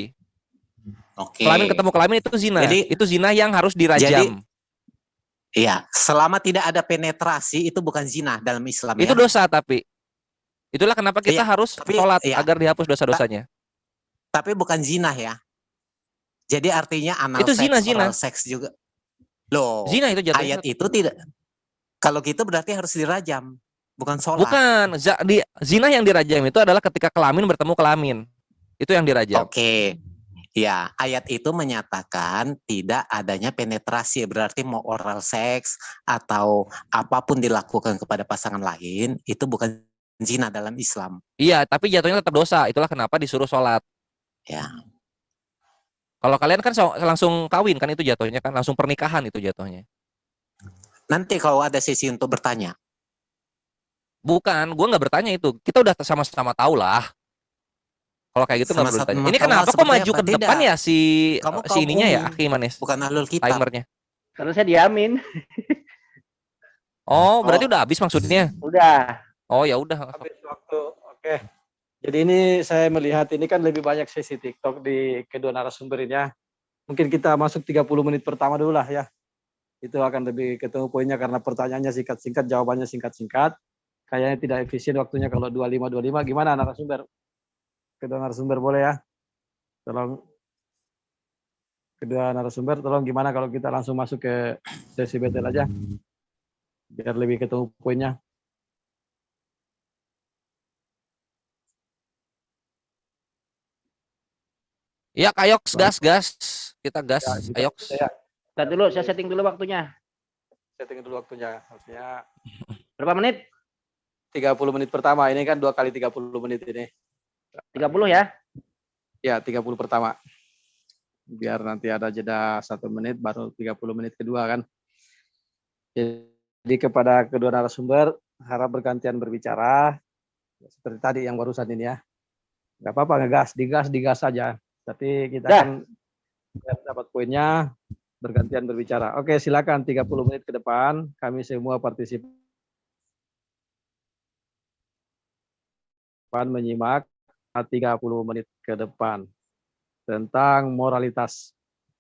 C: Oke.
B: Kelamin ketemu kelamin itu zina.
C: Jadi
B: Itu zina yang harus
C: jadi
B: dirajam.
C: iya, selama tidak ada penetrasi itu bukan zina dalam Islam
B: Itu
C: ya.
B: dosa tapi. Itulah kenapa kita
C: Iya,
B: harus
C: tapi
B: sholat
C: iya,
B: agar dihapus dosa-dosanya.
C: tapi bukan zina ya. Jadi artinya anal
B: Itu zina,
C: seks, oral seks juga. Loh,
B: Zina itu jatuhnya.
C: ayat itu tidak. Kalau gitu berarti harus dirajam, bukan sholat.
B: Bukan. Zina yang dirajam itu adalah ketika kelamin bertemu kelamin. Itu yang dirajam.
C: Oke. Ya, ayat itu menyatakan tidak adanya penetrasi, berarti mau oral seks atau apapun dilakukan kepada pasangan lain, itu bukan zina dalam Islam.
B: Iya, tapi jatuhnya tetap dosa. Itulah kenapa disuruh sholat.
C: Ya.
B: Kalau kalian kan langsung kawin kan itu jatuhnya kan, langsung pernikahan itu jatuhnya.
C: Nanti kalau ada sesi untuk bertanya.
B: Bukan, gue nggak bertanya itu. Kita udah sama-sama tahu lah. Kalau kayak gitu nggak perlu
C: Sama-sama
B: ditanya. Ini
C: tahu
B: kenapa kok
C: seperti
B: maju
C: apa?
B: ke depan
C: Tidak.
B: ya si
C: Kamu
B: si
C: kaum
B: ininya ya,
C: umum,
B: Akhi Manis,
C: bukan ahlul kitab.
B: timernya.
A: Karena saya diamin.
B: Oh, berarti
C: Oh.
B: udah habis maksudnya.
A: Udah.
B: Oh, ya udah.
D: Habis waktu. Oke. Jadi ini saya melihat ini kan lebih banyak sesi TikTok di kedua narasumber ini ya. Mungkin kita masuk 30 menit pertama dulu lah ya. Itu akan lebih ketemu poinnya karena pertanyaannya singkat-singkat, jawabannya singkat-singkat. Kayaknya tidak efisien waktunya kalau 25-25. Gimana narasumber? Kedua narasumber boleh ya? Tolong kedua narasumber, tolong gimana kalau kita langsung masuk ke sesi battle aja? Biar lebih ketemu poinnya.
B: Ya, Kayoks, gas. kita gas.
D: Ya,
B: Ayo.
A: Tar dulu, saya setting dulu waktunya.
D: setting dulu waktunya. Artinya
A: Berapa menit?
D: 30 menit pertama. Ini kan 2 kali 30 menit ini.
A: 30 ya.
D: Ya, 30 pertama. Biar nanti ada jeda 1 menit, baru 30 menit kedua kan. Jadi kepada kedua narasumber, harap bergantian berbicara. Seperti tadi yang barusan ini ya. Nggak apa-apa, digas saja. Tapi kita
A: Dah.
D: kan dapat poinnya, bergantian berbicara. Oke, silakan 30 menit ke depan. Kami semua partisipan menyimak 30 menit ke depan tentang moralitas.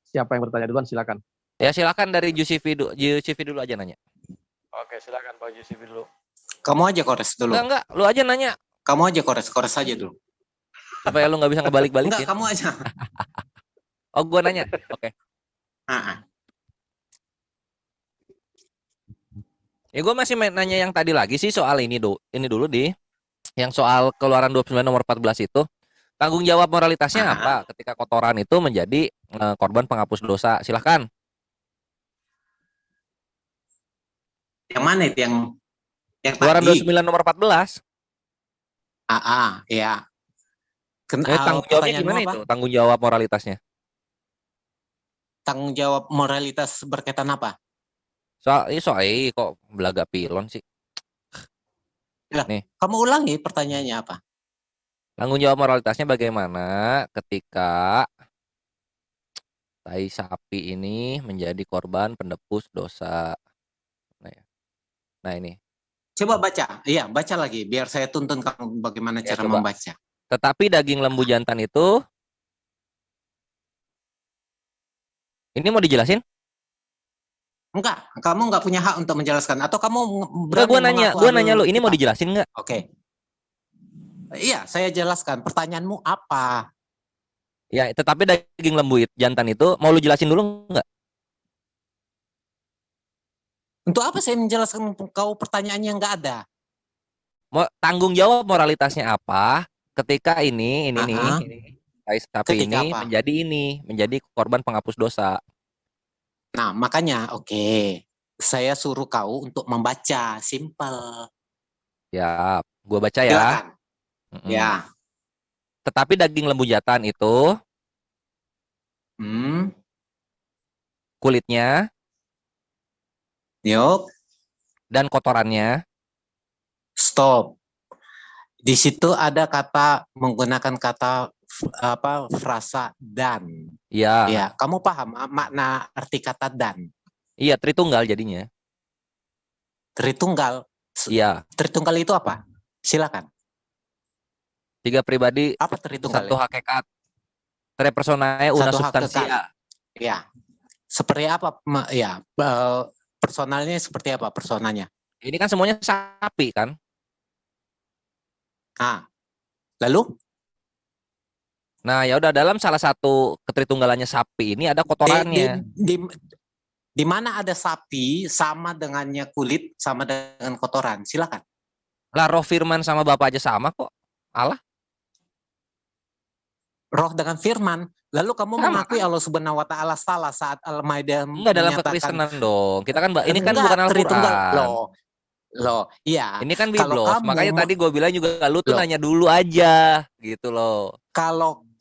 D: Siapa yang bertanya duluan, silakan.
B: Ya silakan dari Jusifi dulu aja nanya.
D: Oke, silakan Pak Yusifi dulu.
C: Kamu aja kores dulu.
B: Enggak, lu aja nanya.
C: Kamu aja kores aja dulu.
B: Supaya lu nggak bisa
C: Enggak,
B: ngebalik-balikin.
C: kamu aja.
B: Oh, gua nanya. Oke.
C: Ah,
B: Ya gue masih nanya yang tadi lagi sih soal ini dulu di yang soal keluaran 29 nomor 14 itu. Tanggung jawab moralitasnya apa ketika kotoran itu menjadi korban penghapus dosa? Silahkan.
C: yang mana itu yang
B: Keluaran
C: tadi?
B: 29 nomor 14.
C: Ya.
B: Tanggung jawabnya gimana itu? Tanggung jawab moralitasnya.
C: Tanggung jawab moralitas berkaitan apa?
B: Soal kok belaga pilon sih.
C: Kamu ulangi pertanyaannya apa?
B: Tanggung jawab moralitasnya bagaimana ketika tai sapi ini menjadi korban pendebus dosa. Nah ini.
C: Coba baca. Iya, baca lagi biar saya tuntun kamu bagaimana
B: Ya,
C: cara
B: coba.
C: membaca.
B: Tetapi daging lembu jantan itu ini mau dijelasin?
C: Enggak, kamu enggak punya hak untuk menjelaskan atau kamu
B: Enggak,
C: berani
B: gue nanya lu, ini mau
C: kita?
B: dijelasin nggak?
C: Oke. Iya, saya jelaskan. Pertanyaanmu apa?
B: Ya, tetapi daging lembu jantan itu mau lu jelasin dulu nggak?
C: Untuk apa saya menjelaskan kau pertanyaannya yang enggak ada?
B: Tanggung jawab moralitasnya apa ketika ini tai sapi
C: Ketika
B: ini
C: apa?
B: menjadi korban penghapus dosa.
C: Nah, makanya saya suruh kau untuk membaca, simple.
B: Ya, gua baca ya.
C: Silakan. Ya.
B: Tetapi daging lembu jantan itu kulitnya
C: Yuk,
B: dan kotorannya
C: stop. Di situ ada menggunakan kata frasa dan.
B: ya.
C: Ya, kamu paham makna arti kata dan?
B: Iya, tritunggal jadinya.
C: Tritunggal.
B: Iya.
C: Tritunggal itu apa? Silakan.
B: 3 pribadi,
C: Apa tritunggal?
B: 1 hakikat. Tre personae una
C: Satu
B: substansia.
C: Ya. Seperti apa? Ya, personalnya seperti apa personanya?
B: Ini kan semuanya sapi kan?
C: Lalu?
B: Nah, ya udah, dalam salah satu ketritunggalannya sapi ini ada kotorannya.
C: Di mana ada sapi sama dengannya kulit sama dengan kotoran? Silakan.
B: Lah, roh firman sama Bapa aja sama kok. Allah.
C: Roh dengan firman. Lalu kamu
B: Sama,
C: mengakui Allah Subhanahu wa taala salah saat Al-Maidah
B: Enggak dalam
C: menyatakan
B: kekristenan dong. Kita kan ini kan
C: enggak,
B: bukan
C: Tritunggal.
B: Al-Qur'an.
C: Loh, iya.
B: Ini kan
C: Kalau
B: biblos.
C: kamu
B: Makanya tadi gue bilang juga lu tuh nanya dulu aja gitu loh.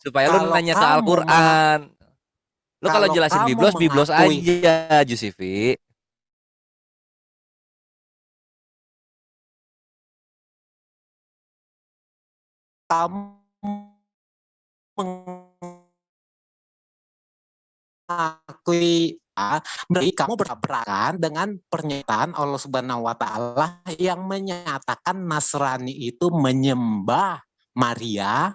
B: Supaya lu nanya ke Al-Qur'an. Lu kalau jelasin biblos aja, Jusifi.
C: Kamu mengakui berarti kamu bertabrakan dengan pernyataan Allah Subhanahu wa taala yang menyatakan Nasrani itu menyembah Maria,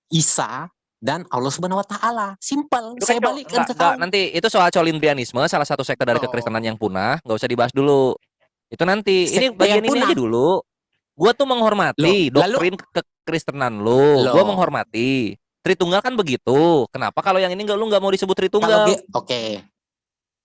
C: Isa, dan Allah Subhanahu wa taala. Simpel. Saya balikkan ke kamu.
B: Nanti itu soal colindrianisme, salah satu sekte dari kekristenan yang punah, nggak usah dibahas dulu. Itu nanti. Ini bagian ini aja dulu. Gua tuh menghormati doktrin kekristenan lu. Gua menghormati. Tritunggal kan begitu. Kenapa kalau yang ini lu nggak mau disebut Tritunggal?
C: Oke.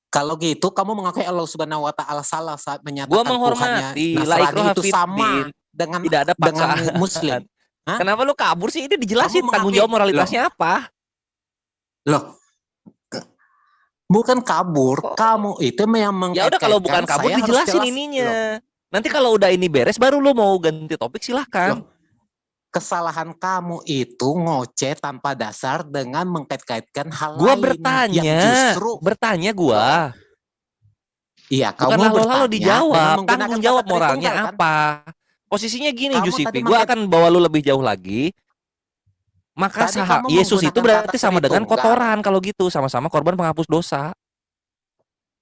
C: Kalau gitu kamu mengakui Allah Subhanahu wa taala salah saat menyatakan
B: gua menghormati.
C: Nasrani itu sama dengan
B: tidak ada paksaan
C: Muslim.
B: Kenapa lu kabur sih? Ini dijelasin tanggung jawab moralitasnya apa?
C: Loh. Bukan kabur,
B: Kok?
C: kamu itu yang
B: Ya udah kalau bukan
C: mengkait-kaitkan,
B: kabur
C: saya harus
B: dijelasin
C: jelas.
B: ininya. Nanti kalau udah ini beres baru lu mau ganti topik silahkan.
C: Loh, kesalahan kamu itu ngoceh tanpa dasar dengan mengkait-kaitkan hal
B: Gua
C: lain yang justru
B: bertanya gua.
C: iya
B: Bukan
C: kamu
B: lalu-lalu
C: bertanya dengan
B: dijawab.
C: menggunakan
B: Tanggung
C: kata
B: jawab
C: tritunggal
B: moralnya
C: kan?
B: apa? Posisinya gini
C: Kamu
B: Jusipi,
C: tadi
B: gua
C: mengkait
B: akan bawa lu lebih jauh lagi. Maka
C: tadi kamu
B: Yesus itu
C: menggunakan
B: berarti
C: kata
B: sama dengan
C: tritunggal.
B: kotoran kalau gitu, sama-sama korban penghapus dosa.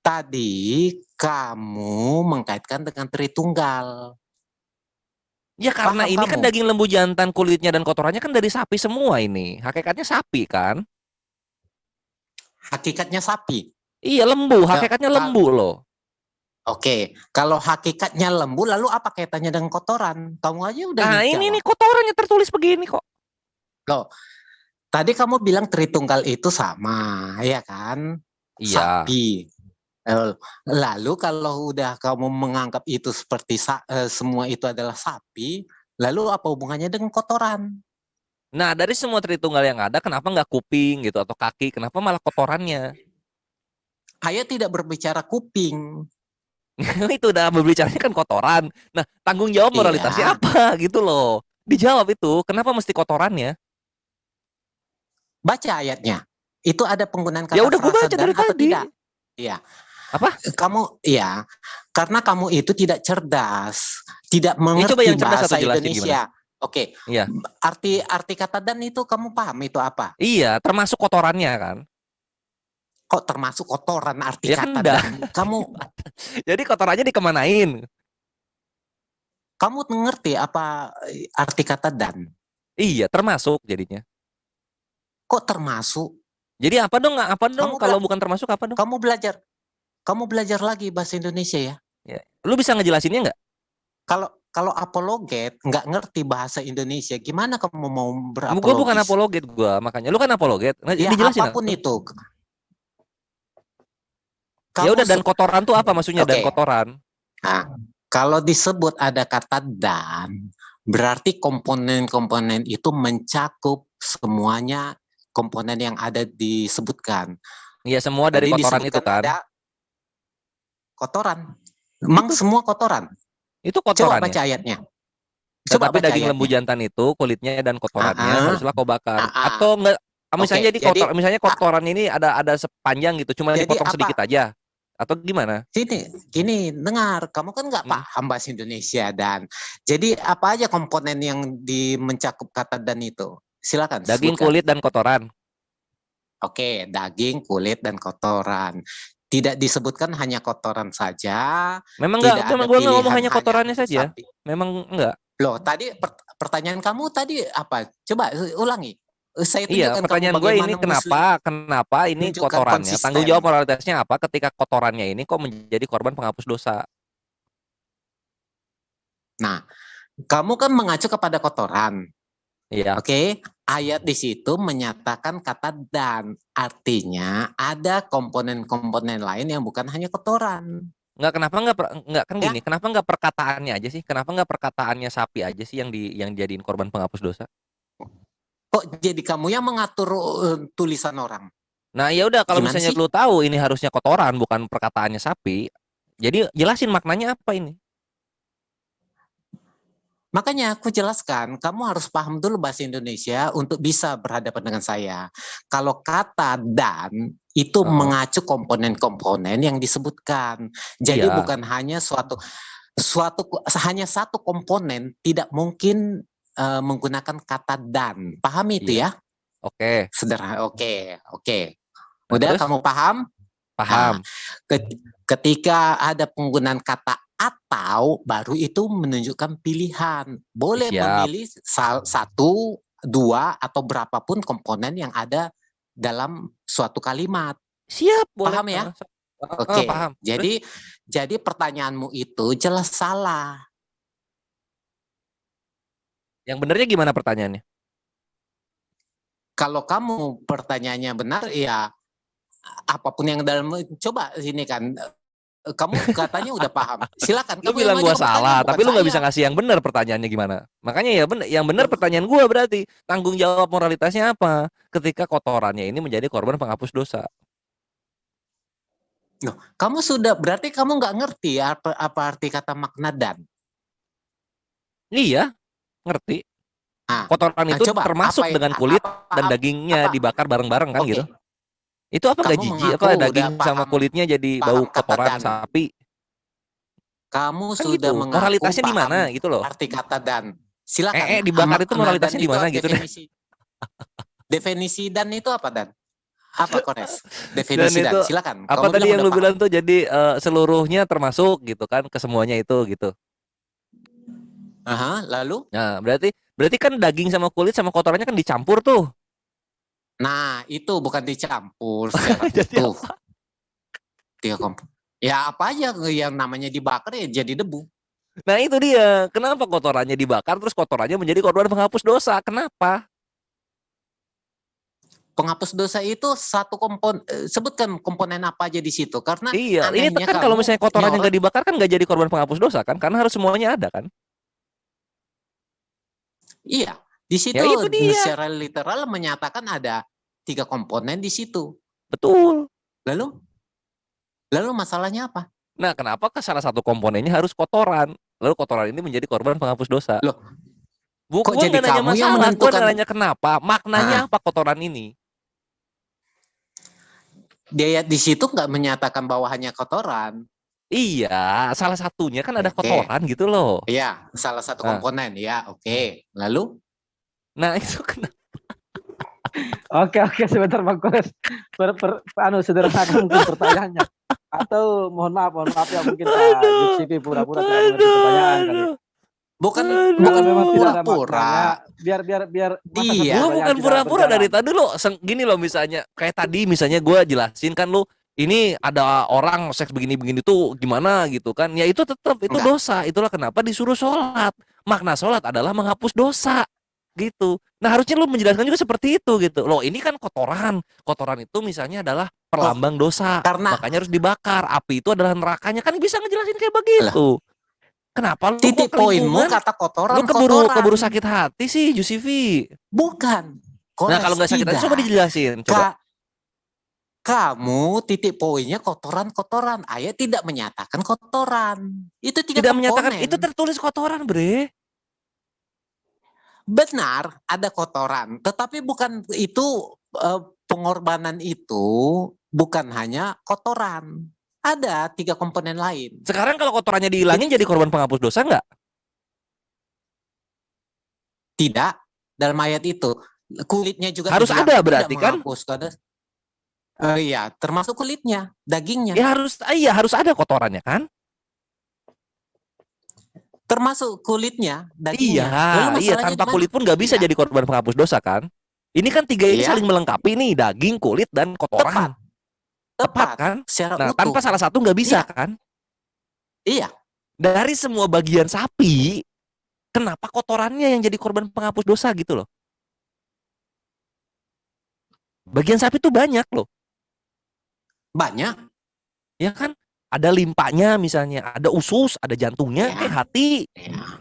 C: Tadi kamu mengkaitkan dengan Tritunggal.
B: Ya karena
C: Paham
B: ini kan
C: kamu?
B: daging lembu jantan, kulitnya dan kotorannya kan dari sapi semua ini. Hakikatnya sapi kan?
C: Hakikatnya sapi.
B: Iya lembu,
C: Ya,
B: hakikatnya lembu loh.
C: Oke, kalau hakikatnya lembu, lalu apa kaitannya dengan kotoran? Kamu aja udah
B: Nah ini nih
C: jawab.
B: kotorannya tertulis begini kok.
C: Loh, tadi kamu bilang Tritunggal itu sama, ya kan?
B: Iya.
C: Sapi. Lalu kalau udah kamu menganggap itu seperti semua itu adalah sapi, lalu apa hubungannya dengan kotoran?
B: Nah dari semua Tritunggal yang ada, kenapa nggak kuping gitu atau kaki? Kenapa malah kotorannya?
C: Ayat tidak berbicara kuping.
B: Itu udah berbicaranya kan kotoran. Nah tanggung jawab moralitasnya
C: Iya,
B: apa gitu loh? Dijawab itu, kenapa mesti kotorannya?
C: baca ayatnya. Itu ada penggunaan
B: Ya
C: kata
B: udah gue
C: frasa
B: baca
C: dan
B: dari
C: atau
B: tadi.
C: tidak? Iya.
B: Apa?
C: Kamu ya, karena kamu itu tidak cerdas, tidak
B: coba
C: mengerti
B: yang cerdas
C: bahasa
B: satu jelasin
C: Indonesia. Oke,
B: Iya.
C: arti kata dan itu kamu paham itu apa?
B: Iya, termasuk kotorannya kan.
C: Kok termasuk kotoran arti
B: Ya
C: kata
B: kan dah.
C: dan?
B: Jadi kotorannya dikemanain?
C: Kamu mengerti apa arti kata dan?
B: Iya, termasuk jadinya.
C: Kok termasuk?
B: Jadi apa dong? Apa dong?
C: Kamu
B: Kalau bukan termasuk apa dong?
C: kamu belajar lagi bahasa Indonesia ya.
B: Ya. Lu bisa ngejelasinnya nggak?
C: Kalau apologet nggak ngerti bahasa Indonesia, gimana kamu mau
B: Gue bukan
C: berapologis?
B: apologet gue, makanya lu kan apologet. Nah,
C: Ya
B: dijelasin
C: apapun
B: apa?
C: itu.
B: Ya udah, dan
C: Kamu
B: kotoran tuh apa maksudnya? Dan
C: Oke.
B: kotoran?
C: Nah, kalau disebut ada kata dan, berarti komponen-komponen itu mencakup semuanya komponen yang ada disebutkan.
B: Iya, semua dari
C: Tadi
B: kotoran itu
C: disebutkan
B: kan.
C: ada kotoran. Emang
B: Itu.
C: semua kotoran?
B: Itu
C: Coba
B: kotorannya.
C: baca ayatnya. Coba
B: Tetapi
C: baca
B: daging lembu
C: ayatnya.
B: jantan itu kulitnya dan kotorannya
C: Ah,
B: haruslah kau bakar.
C: ah, ah.
B: Atau enggak? Misalnya
C: Oke,
B: jadi kotor, misalnya kotoran ini ada sepanjang gitu, cuma
C: jadi
B: dipotong
C: apa?
B: sedikit aja. Atau gimana?
C: Gini, dengar, kamu kan nggak paham bahasa Indonesia dan jadi apa aja komponen yang mencakup kata dan itu? Silakan
B: Daging,
C: sebutkan.
B: kulit, dan kotoran.
C: Oke, daging, kulit, dan kotoran. Tidak disebutkan hanya kotoran saja.
B: Memang
C: Tidak
B: enggak,
C: ada
B: gue nggak ngomong
C: pilihan
B: hanya kotorannya
C: untuk
B: saja.
C: sapi.
B: Memang enggak.
C: Loh, tadi pertanyaan kamu tadi apa? Coba ulangi. Saya
B: Iya,
C: tunjukkan kamu
B: pertanyaan gue ini
C: bagaimana
B: kenapa ini
C: tunjukkan
B: kotorannya? Tanggung
C: konsisten.
B: jawab moralitasnya apa ketika kotorannya ini kok menjadi korban penghapus dosa?
C: Nah, kamu kan mengacu kepada kotoran.
B: Iya.
C: Oke, ayat di situ menyatakan kata dan, artinya ada komponen-komponen lain yang bukan hanya kotoran.
B: Enggak, kenapa enggak kan gini? Kenapa enggak perkataannya aja sih? Kenapa enggak perkataannya sapi aja sih yang jadiin korban penghapus dosa?
C: Kok jadi kamu yang mengatur tulisan orang?
B: Nah, ya udah kalau
C: Gimana
B: misalnya
C: sih?
B: lu tahu ini harusnya kotoran bukan perkataannya sapi, jadi jelasin maknanya apa ini?
C: Makanya aku jelaskan, kamu harus paham dulu bahasa Indonesia untuk bisa berhadapan dengan saya. Kalau kata dan itu mengacu komponen-komponen yang disebutkan. Jadi
B: Iya.
C: bukan hanya hanya satu komponen, tidak mungkin menggunakan kata dan. Paham itu
B: Iya.
C: ya?
B: Oke.
C: Sederhana. Oke.
B: Nah,
C: Udah
B: terus?
C: kamu paham?
B: Paham.
C: Nah, ketika ada penggunaan kata atau, baru itu menunjukkan pilihan. Boleh
B: Siap.
C: memilih satu, dua, atau berapapun komponen yang ada dalam suatu kalimat.
B: Siap, boleh.
C: Paham ya?
B: Oke.
C: Paham. Jadi pertanyaanmu itu jelas salah.
B: Yang benernya gimana pertanyaannya?
C: Kalau kamu pertanyaannya benar, ya apapun yang dalam, coba sini kan, kamu katanya udah paham. Silakan.
B: Lu bilang gua salah, tapi lu nggak bisa ngasih yang benar pertanyaannya gimana? Makanya ya bener, yang benar pertanyaan gua berarti tanggung jawab moralitasnya apa ketika kotorannya ini menjadi korban penghapus dosa?
C: Loh, berarti kamu nggak ngerti apa arti kata makna dan.
B: Iya, ngerti.
C: Nah,
B: Kotoran itu
C: coba
B: termasuk
C: apa
B: dengan kulit dan
C: apa,
B: dagingnya
C: apa?
B: dibakar bareng-bareng kan
C: Oke,
B: gitu. Itu apa nggak
C: kamu
B: jijik
C: mengaku
B: apa
C: udah
B: daging sama
C: paham
B: kulitnya jadi bau
C: kata
B: kotoran
C: dan.
B: sapi
C: Kamu
B: kan
C: sudah
B: gitu.
C: mengaku
B: Moralitasnya di
C: paham
B: mana gitu loh.
C: arti kata dan. Silakan.
B: Dibakar itu
C: Makna dan
B: moralitasnya di
C: itu
B: mana gitu deh.
C: definisi dan itu apa dan? Apa Kores?
B: Dan
C: Definisi
B: itu
C: dan. Silakan.
B: apa
C: Kamu
B: tadi yang
C: udah
B: lu bilang
C: paham.
B: tuh jadi seluruhnya termasuk gitu kan ke semuanya itu gitu.
C: Aha, lalu?
B: Nah, berarti kan daging sama kulit sama kotorannya kan dicampur tuh.
C: Nah, itu bukan dicampur secara
B: Jadi
C: utuh. Ya apa aja yang namanya dibakar ya jadi debu.
B: Nah, itu dia. Kenapa kotorannya dibakar terus kotorannya menjadi korban penghapus dosa? Kenapa?
C: Penghapus dosa itu satu sebutkan komponen apa aja di situ karena
B: Iya, ini
C: anehnya
B: kan kalau
C: kamu
B: misalnya kotorannya
C: nyorot.
B: nggak dibakar kan nggak jadi korban penghapus dosa kan? Karena harus semuanya ada kan?
C: Iya, di situ
B: Ya itu dia.
C: secara literal menyatakan ada 3 komponen di situ.
B: Betul.
C: Lalu masalahnya apa?
B: Nah, kenapa salah satu komponennya harus kotoran? Lalu kotoran ini menjadi korban penghapus dosa.
C: Loh,
B: Gue
C: kok jadi
B: nggak nanya
C: kamu yang
B: masalah, gue
C: menentukan?
B: nanya kenapa, maknanya apa kotoran ini?
C: Dia di situ nggak menyatakan bahwa hanya kotoran.
B: Iya, salah satunya kan ada
C: Oke.
B: kotoran gitu loh.
C: Iya, salah satu komponen. Ya, oke. Lalu?
B: Nah, itu kenapa?
D: Oke, sebentar Bang Kores. Sederhanakan mungkin pertanyaannya. Atau mohon maaf ya mungkin Pak Jutsipi pura-pura tidak mengerti pertanyaan kali.
C: Bukan
D: Memang tidak ada
C: pura-pura.
D: maknanya. Biar masa
C: Iya.
B: Gue
D: satu
B: bukan
D: tidak
B: pura-pura
D: berjalan.
B: dari tadi lo gini loh misalnya kayak tadi misalnya gue jelasin kan lo ini ada orang seks begini-begini tuh gimana gitu kan ya itu tetap itu
C: Enggak.
B: dosa. Itulah kenapa disuruh sholat. Makna sholat adalah menghapus dosa gitu. Nah harusnya lo menjelaskan juga seperti itu gitu loh. Ini kan kotoran itu misalnya adalah perlambang dosa
C: karena-
B: makanya harus dibakar. Api itu adalah nerakanya kan bisa ngejelasin kayak begitu. Kenapa lu
C: Titik
B: kok
C: poinmu
B: kelingkungan?
C: kata kotoran.
B: Lu keburu sakit hati sih, Jusifi.
C: Bukan.
B: Nah, kalau nggak sakit hati coba dijelasin, coba.
C: Kamu titik poinnya kotoran-kotoran. Ayat tidak menyatakan kotoran. Itu
B: Tidak menyatakan itu tertulis kotoran, Bre.
C: Benar, ada kotoran. Tetapi bukan itu pengorbanan itu bukan hanya kotoran. Ada 3 komponen lain.
B: Sekarang kalau kotorannya dihilangin jadi korban penghapus dosa nggak?
C: Tidak. Dalam ayat itu kulitnya juga
B: harus ada berarti kan?
C: Iya, termasuk kulitnya, dagingnya.
B: Ya harus ada kotorannya kan?
C: Termasuk kulitnya, dagingnya.
B: Iya, tanpa kulit pun nggak bisa jadi korban penghapus dosa kan? Ini kan 3 ini saling melengkapi nih, daging, kulit, dan kotoran. Tepat kan? Nah, utuh. Tanpa salah satu nggak bisa kan?
C: Iya.
B: Dari semua bagian sapi, kenapa kotorannya yang jadi korban penghapus dosa gitu loh? Bagian sapi tuh banyak loh.
C: Banyak.
B: Ya kan? Ada limpanya misalnya, ada usus, ada jantungnya, hati,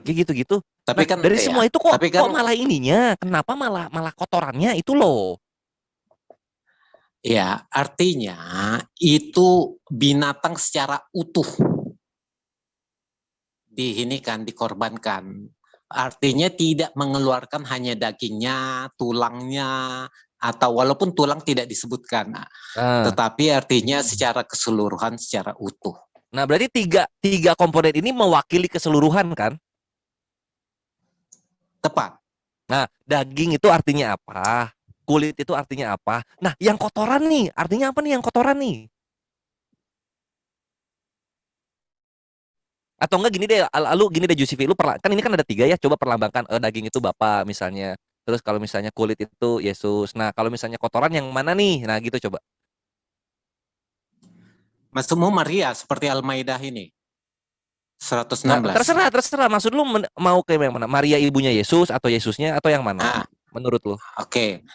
B: kayak gitu-gitu.
C: Tapi
B: nah,
C: kan
B: dari semua itu kok malah ininya, kenapa malah kotorannya itu loh?
C: Ya, artinya itu binatang secara utuh dikorbankan. Artinya tidak mengeluarkan hanya dagingnya, tulangnya, atau walaupun tulang tidak disebutkan. Tetapi artinya secara keseluruhan, secara utuh.
B: Nah, berarti tiga komponen ini mewakili keseluruhan kan?
C: Tepat.
B: Nah, daging itu artinya apa? Kulit itu artinya apa? Nah, yang kotoran nih, artinya apa nih yang kotoran nih? Atau enggak gini deh, gini deh Jusifi, kan ini kan ada 3 ya, coba perlambangkan daging itu Bapa misalnya. Terus kalau misalnya kulit itu Yesus. Nah, kalau misalnya kotoran yang mana nih? Nah, gitu coba.
C: Maksudmu Maria seperti Al-Maidah ini? 116.
B: Nah, terserah. Maksud lu mau ke yang mana? Maria ibunya Yesus atau Yesusnya atau yang mana? Menurut lu?
C: Oke.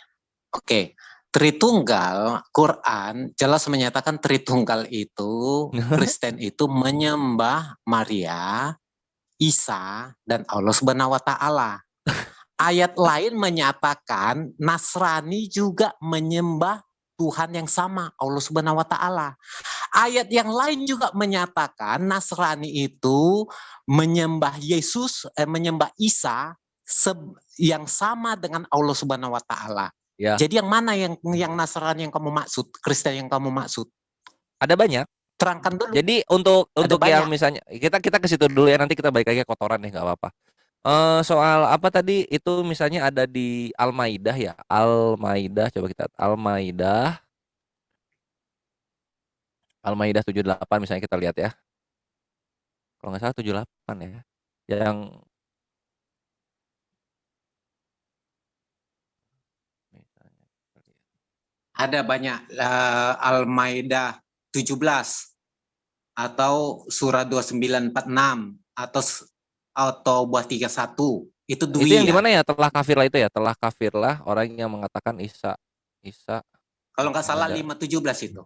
C: Tritunggal, Quran jelas menyatakan Tritunggal itu, Kristen itu menyembah Maria, Isa, dan Allah Subhanahu wa Ta'ala. Ayat lain menyatakan Nasrani juga menyembah Tuhan yang sama, Allah Subhanahu wa Ta'ala. Ayat yang lain juga menyatakan Nasrani itu menyembah Yesus, menyembah Isa yang sama dengan Allah Subhanahu wa taala.
B: Ya.
C: Jadi yang mana yang Nasrani yang kamu maksud, Kristen yang kamu maksud?
B: Ada banyak.
C: Terangkan dulu.
B: Jadi untuk yang
C: banyak.
B: misalnya kita ke situ dulu ya, nanti kita balik lagi ke kotoran deh, nggak apa-apa. Soal apa tadi itu misalnya ada di Al-Maidah ya. Al-Maidah, coba kita Al-Maidah 78 misalnya kita lihat ya. Kalau nggak salah 78 ya. Yang
C: ada banyak Al-Maidah 17 atau surah 2946 atau buah 31 itu dua.
B: Itu yang gimana ya? Telah kafirlah itu ya. Telah kafirlah orang yang mengatakan Isa.
C: Kalau nggak salah
B: ada.
C: 5:17 itu.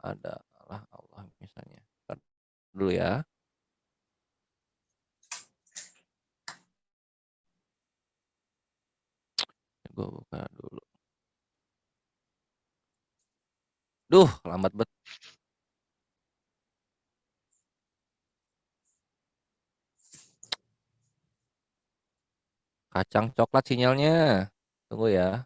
B: Ada Allah misalnya. Bentar dulu ya. Gue buka dulu. Duh, lambat bet. Kacang coklat sinyalnya. Tunggu ya.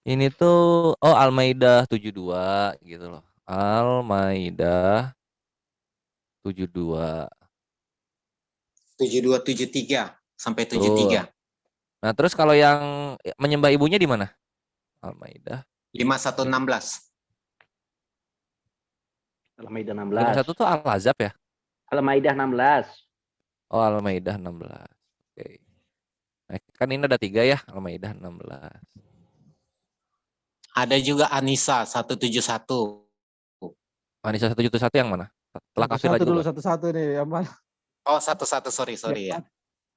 B: Ini tuh Al-Maidah 72 gitu loh. Al-Maidah 72.
C: 72 73 sampai 73.
B: Nah, terus kalau yang menyembah ibunya di mana? Al-Maidah
C: 51:16.
A: Al-Maidah
B: 51
A: 16.
B: tuh Al-Ahzab ya?
A: Al-Maidah 16.
B: Oh, Al-Maidah 16. Oke. Nah, kan ini ada 3 ya, Al-Maidah 16.
C: Ada juga Anisa 171.
B: Anisa 171 yang mana? Telah kafir
D: Satu
B: juga.
D: dulu, satu-satu nih. Yang mana?
C: Oh, 11 sorry ya.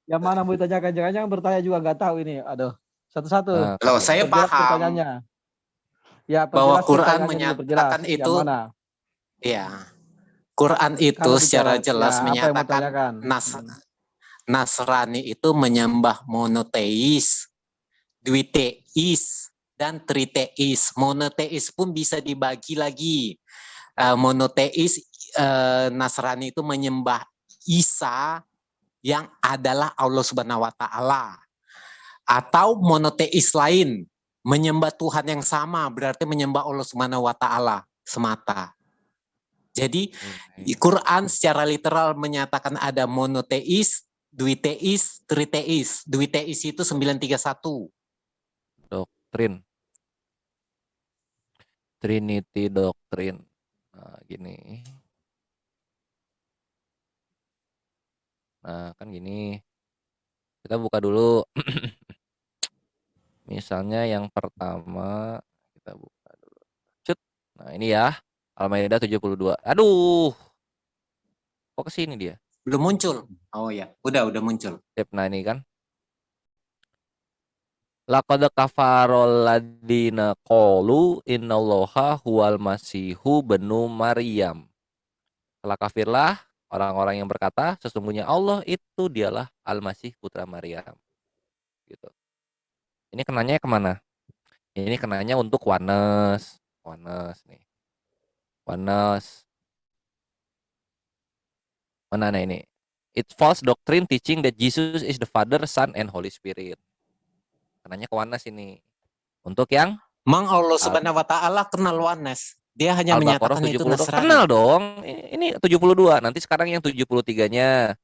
D: Yang mana mau ditanyakan? Jangan-jangan bertanya juga nggak tahu ini. Aduh, satu-satu.
B: Nah,
C: Loh, saya
D: Perjelas
C: paham
D: pertanyaannya. Ya,
C: bahwa
D: perjelas
C: Quran
D: pertanyaannya dulu,
C: menyatakan
D: perjelas.
C: itu
D: Yang mana?
C: ya. Quran itu
D: Kalau
C: secara
D: dijawab,
C: jelas
D: ya, apa yang mau
C: menyatakan
D: tanyakan?
C: Nasrani itu menyembah monoteis, duiteis, dan triteis. Monoteis pun bisa dibagi lagi. Monoteis Nasrani itu menyembah Isa yang adalah Allah Subhanahu wa taala. Atau monoteis lain menyembah Tuhan yang sama, berarti menyembah Allah Subhanahu wa taala semata. Jadi Quran secara literal menyatakan ada monoteis, duiteis, triteis. Duiteis itu 931.
B: Doktrin. Trinity Doctrine. Nah, gini. Nah, kan gini. Kita buka dulu. Misalnya yang pertama kita buka dulu. Cut. Nah, ini ya. Al-Maidah 72. Aduh. Kok kesini dia?
C: Belum muncul. Oh ya, udah muncul.
B: Nah, ini kan. Laqad kafarol ladina qalu innallaha huwal masihu benu Maryam. Telah kafirlah orang-orang yang berkata sesungguhnya Allah itu dialah Al-Masih putra Maryam. Gitu. Ini kenanya kemana? Ini kenanya untuk Wanes nih. Wanes. Mana ini? It's false doctrine teaching that Jesus is the Father, Son, and Holy Spirit. Kenanya ke Wanes ini. Untuk yang
C: Mang Allah Subhanahu wa taala kenal Wanes. Dia hanya
B: Al-Baqarah
C: menyatakan itu
B: 72.
C: Nasrani.
B: Kenal dong. Ini 72. Nanti sekarang yang 73-nya.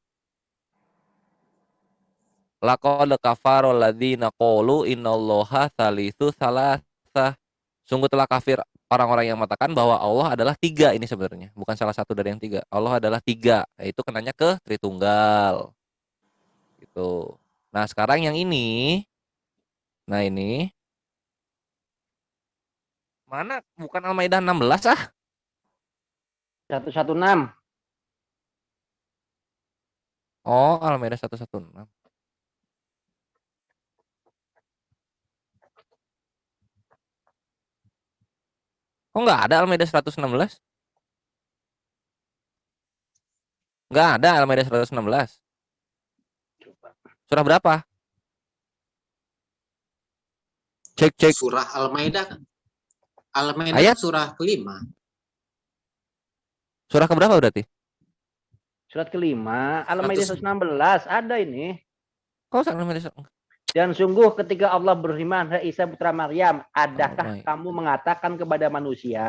B: Laqad kafarol ladzina qalu innallaha tsalitsu tsalatsa. Sungguh telah kafir orang-orang yang mengatakan bahwa Allah adalah 3 ini sebenarnya, bukan salah satu dari yang 3. Allah adalah 3. Itu kenanya ke Tritunggal. Gitu. Nah, sekarang yang ini. Nah, ini mana? Bukan Al-Maidah 16 ah.
A: 116.
B: Oh, Al-Maidah 116. Kok nggak ada Al-Maidah 116? Nggak ada Al-Maidah 116. Surah berapa? Cek.
C: Surah Al-Maidah. Al-Maidah
B: Ayat?
C: surah kelima.
B: Surah keberapa berarti?
A: Surat kelima, Al-Maidah 116 ada ini.
B: Kau Al-Maidah.
A: Dan sungguh ketika Allah berfirman, "Hai Isa putra Maryam, adakah
B: Al-Maidah.
A: kamu mengatakan kepada manusia,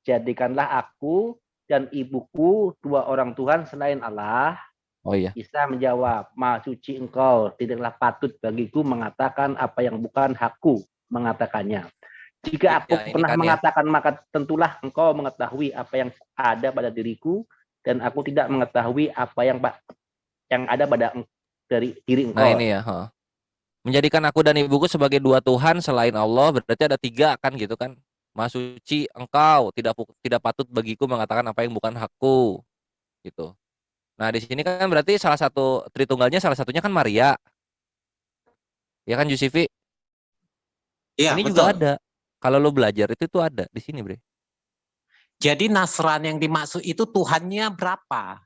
A: jadikanlah aku dan ibuku dua orang Tuhan selain Allah?"
B: Oh iya.
A: Isa menjawab, "Maha suci engkau, tidaklah patut bagiku mengatakan apa yang bukan hakku mengatakannya. Jika aku
B: Ya, ini
A: pernah
B: kan ya.
A: mengatakan, maka tentulah engkau mengetahui apa yang ada pada diriku, dan aku tidak mengetahui apa yang ada pada dari diri
B: Nah
A: engkau."
B: ini ya. Menjadikan aku dan ibuku sebagai dua Tuhan selain Allah, berarti ada tiga kan gitu kan. Maha suci engkau, tidak patut bagiku mengatakan apa yang bukan hakku gitu. Nah di sini kan berarti salah satu Tritunggalnya, salah satunya kan Maria, ya kan Yusifi?
C: Iya,
B: Ini
C: betul.
B: juga ada. Kalau lo belajar itu tuh ada di sini, Bre.
C: Jadi Nasrani yang dimaksud itu Tuhannya berapa?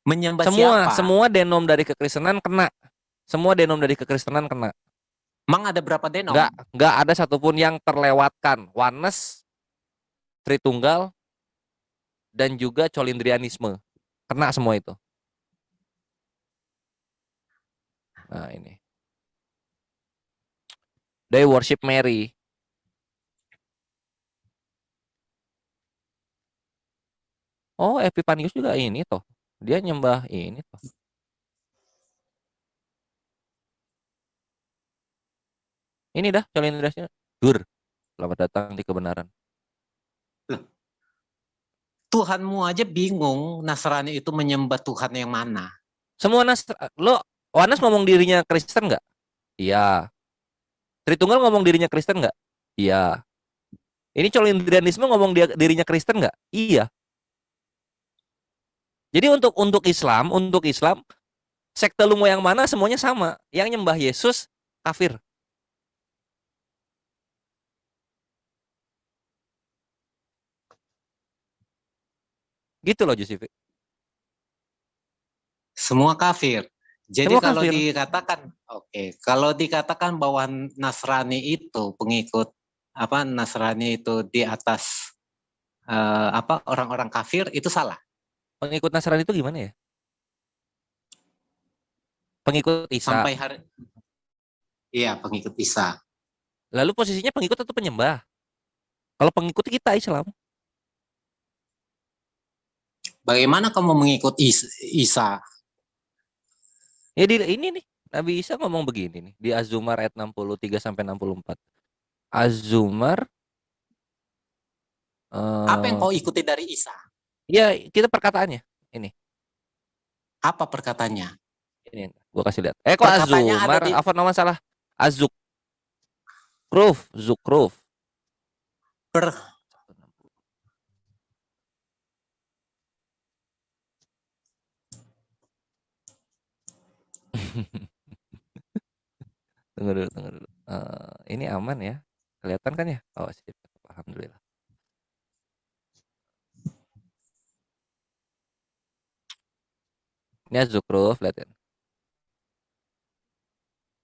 C: Menyembah
B: Semua
C: siapa?
B: semua denom dari kekristenan kena. Semua denom dari kekristenan kena.
C: Emang ada berapa denom?
B: Nggak ada satupun yang terlewatkan. Oneness, Tritunggal, dan juga Colindrianisme. Kena semua itu. Nah ini. They worship Mary. Oh, Epipanius juga ini toh. Dia nyembah ini toh. Ini dah Colindrianisme. Dur. Selamat datang di kebenaran.
C: Tuhanmu aja bingung Nasrani itu menyembah Tuhan yang mana.
B: Semua lo Oanes ngomong dirinya Kristen nggak? Iya. Tritunggal ngomong dirinya Kristen nggak? Iya. Ini Colindrianisme ngomong dirinya Kristen nggak? Iya. Jadi untuk Islam, sekte lu mau yang mana semuanya sama. Yang nyembah Yesus kafir. Gitu loh Josefi.
C: Semua kafir. Jadi
B: Semua
C: kalau
B: kafir.
C: kalau dikatakan bahwa Nasrani itu pengikut Nasrani itu di atas orang-orang kafir, itu salah.
B: Pengikut Nasrani itu gimana ya? Pengikut Isa.
C: Sampai hari Iya, pengikut Isa.
B: Lalu posisinya pengikut atau penyembah? Kalau pengikut kita Islam.
C: Bagaimana kamu mengikut Isa?
B: Ya ini nih, Nabi Isa ngomong begini nih di Az-Zumar ayat 63 sampai 64. Az-Zumar
C: Apa yang kau ikuti dari Isa?
B: Ya, kita perkataannya. Ini.
C: Apa perkataannya?
B: Ini gua kasih lihat. Kok
C: Perkataannya ada
B: Az-Zumar?
C: di-
B: Apa nama salah? Zukruf. Tunggu dulu. Ini aman ya? Kelihatan kan ya? Oh, sip. Alhamdulillah. Ini Zukruf, lihatin.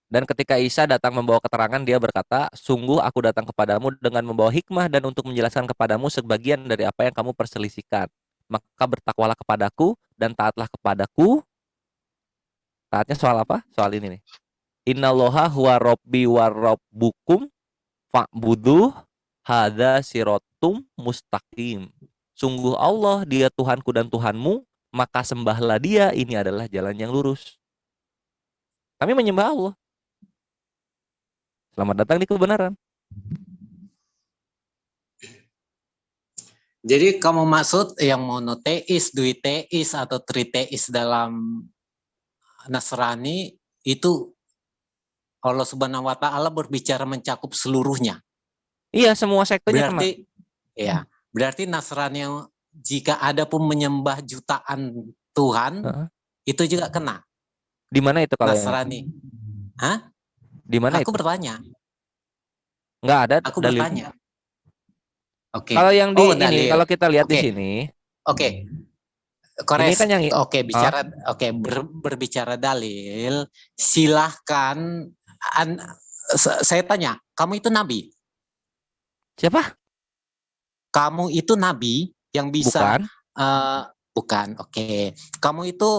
B: Dan ketika Isa datang membawa keterangan, dia berkata, "Sungguh aku datang kepadamu dengan membawa hikmah dan untuk menjelaskan kepadamu sebagian dari apa yang kamu perselisihkan. Maka bertakwalah kepadaku dan taatlah kepadaku." Taatnya soal apa? Soal ini nih. Innallaha huwa rabbi wa rabbukum fa'buduh hadza siratum mustaqim. Sungguh Allah, dia Tuhanku dan Tuhanmu, maka sembahlah dia, ini adalah jalan yang lurus. Kami menyembah Allah. Selamat datang di kebenaran.
C: Jadi kamu maksud yang monoteis, duiteis, atau triteis dalam Nasrani itu Allah Subhanahu wa Ta'ala berbicara mencakup seluruhnya.
B: Iya, semua sektenya kena.
C: Berarti Nasrani yang jika ada pun menyembah jutaan Tuhan, itu juga kena.
B: Di mana itu kalau
C: Nasrani? Hah?
B: Di mana itu?
C: Aku bertanya.
B: Nggak ada
C: Aku
B: dalil.
C: bertanya. Oke.
B: Kalau yang di ini,
C: dalil.
B: kalau kita lihat di
C: Oke.
B: sini,
C: Oke.
B: ini kan yang
C: berbicara dalil, silahkan. Saya tanya, kamu itu nabi?
B: siapa?
C: Kamu itu nabi yang bisa
B: Bukan.
C: bukan. Oke. Kamu itu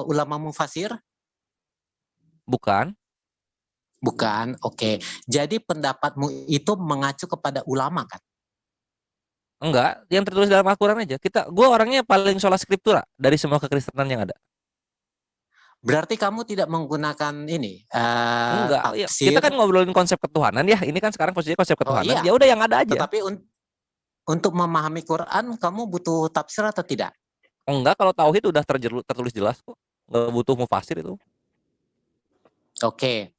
C: ulama mufasir?
B: Bukan.
C: Bukan. Oke. Jadi pendapatmu itu mengacu kepada ulama kan?
B: Enggak, yang tertulis dalam Al-Quran aja. Gue orangnya paling sola scriptura dari semua kekristenan yang ada.
C: Berarti kamu tidak menggunakan ini
B: Enggak, ya, kita
C: tafsir.
B: kan ngobrolin konsep ketuhanan ya. Ini kan sekarang posisinya konsep
C: Oh
B: ketuhanan.
C: iya.
B: Ya udah yang ada aja.
C: Tetapi untuk memahami Quran kamu butuh tafsir atau tidak?
B: Enggak, kalau tauhid udah tertulis jelas kok. Nggak butuh mufasir itu.
C: Oke.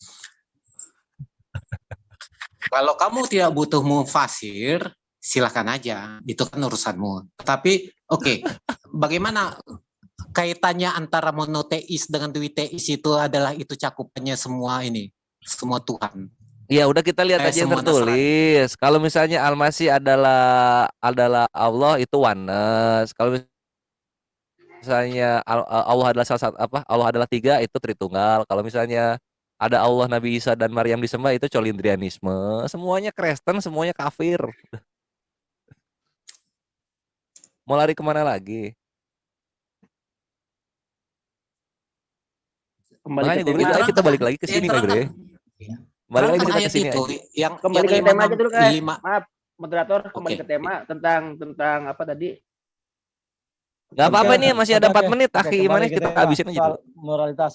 C: Kalau kamu tidak butuh mufasir, silakan aja. Itu kan urusanmu. Tapi oke, bagaimana kaitannya antara monoteis dengan duiteis itu adalah itu cakupannya semua ini, semua Tuhan.
B: Ya udah kita lihat aja yang
C: semua
B: tertulis. Kalau misalnya Al-Masih adalah Allah itu oneness. Kalau misalnya Allah adalah salah satu Allah adalah 3 itu Tritunggal. Kalau misalnya ada Allah, Nabi Isa dan Maryam disembah itu Colindrianisme. Semuanya Kristen, semuanya kafir. Mau lari kemana lagi?
A: Kembali
B: Makanya
A: ke
B: gue bilang,
A: tema.
B: ayo kita balik lagi ke sini, Bre. Balik lagi kita ke
C: ayat
B: sini
C: itu
B: aja.
C: yang
A: Kembali
C: yang
A: ke tema aja dulu, Kak.
C: lima.
A: Maaf, moderator, kembali
C: Oke.
A: ke tema tentang apa tadi?
B: Gak apa-apa
D: Oke,
B: nih, masih ada 4 menit.
D: Oke,
B: Akhi
D: kembali
B: Imanes
D: ke
B: kita
D: tema
B: habisin aja
D: soal
B: dulu.
D: moralitas.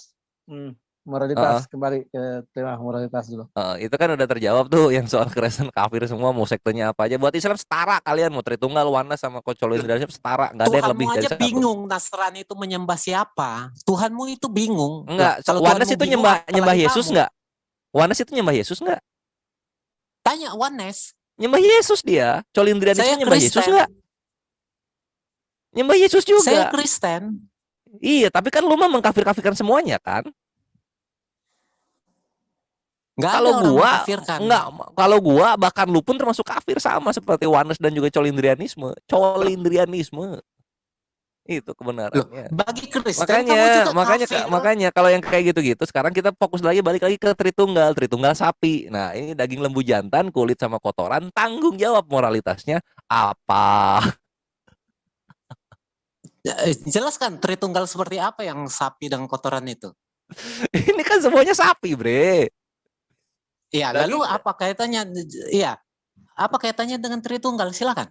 D: Moralitas, kembali ke tema moralitas dulu.
B: Itu kan udah terjawab tuh yang soal Kristen kafir semua, mau sektenya apa aja. Buat Islam setara kalian, mau Tritunggal, Oneness sama Colindrianisme setara, nggak ada yang lebih
C: Tuhanmu
B: dari
C: aja
B: satu.
C: bingung Nasrani itu menyembah siapa. Tuhanmu itu bingung.
B: Enggak,
C: Kalau
B: Oneness
C: Tuhanmu
B: itu
C: bingung,
B: nyembah
C: apalagi
B: Yesus
C: kamu.
B: nggak? Oneness itu nyembah Yesus nggak?
C: Tanya Oneness.
B: Nyembah Yesus dia. Colindrianisme
C: Saya
B: nyembah Yesus
C: Kristen.
B: nggak? Nyembah Yesus juga.
C: Saya Kristen.
B: Iya, tapi kan lu mah mengkafir-kafirkan semuanya kan?
C: Nggak ada
B: Kalau
C: orang
B: gua
C: mengkafirkan.
B: enggak, kalau gua bahkan lu pun termasuk kafir sama seperti Oneness dan juga Colindrianisme. Colindrianisme. Itu
C: Loh,
B: kebenarannya.
C: bagi Kristen kamu juga kafir.
B: Makanya kalau yang kayak gitu-gitu sekarang kita fokus lagi, balik lagi ke Tritunggal sapi. Nah, ini daging lembu jantan, kulit sama kotoran, tanggung jawab moralitasnya apa?
C: Jelaskan Tritunggal seperti apa yang sapi dan kotoran itu.
B: Ini kan semuanya sapi, Bre.
C: Iya, lalu apa kaitannya? Iya, apa kaitannya dengan Tritunggal? Silakan.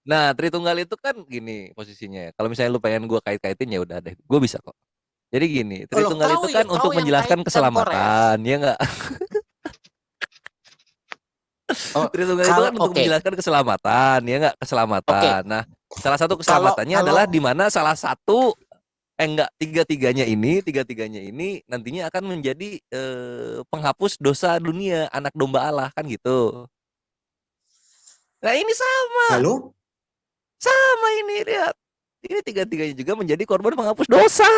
B: Nah, Tritunggal itu kan gini posisinya. Kalau misalnya lu pengen gua kait-kaitin ya udah deh, gue bisa kok. Jadi gini, Tritunggal itu kan untuk menjelaskan keselamatan, ya enggak? Tritunggal itu kan untuk menjelaskan keselamatan, ya enggak? Keselamatan. Nah, salah satu keselamatannya adalah di mana salah satu tiga-tiganya ini nantinya akan menjadi penghapus dosa dunia, anak domba Allah kan gitu. Nah, ini sama.
C: Lalu?
B: Sama ini, lihat. Ini tiga-tiganya juga menjadi korban penghapus dosa.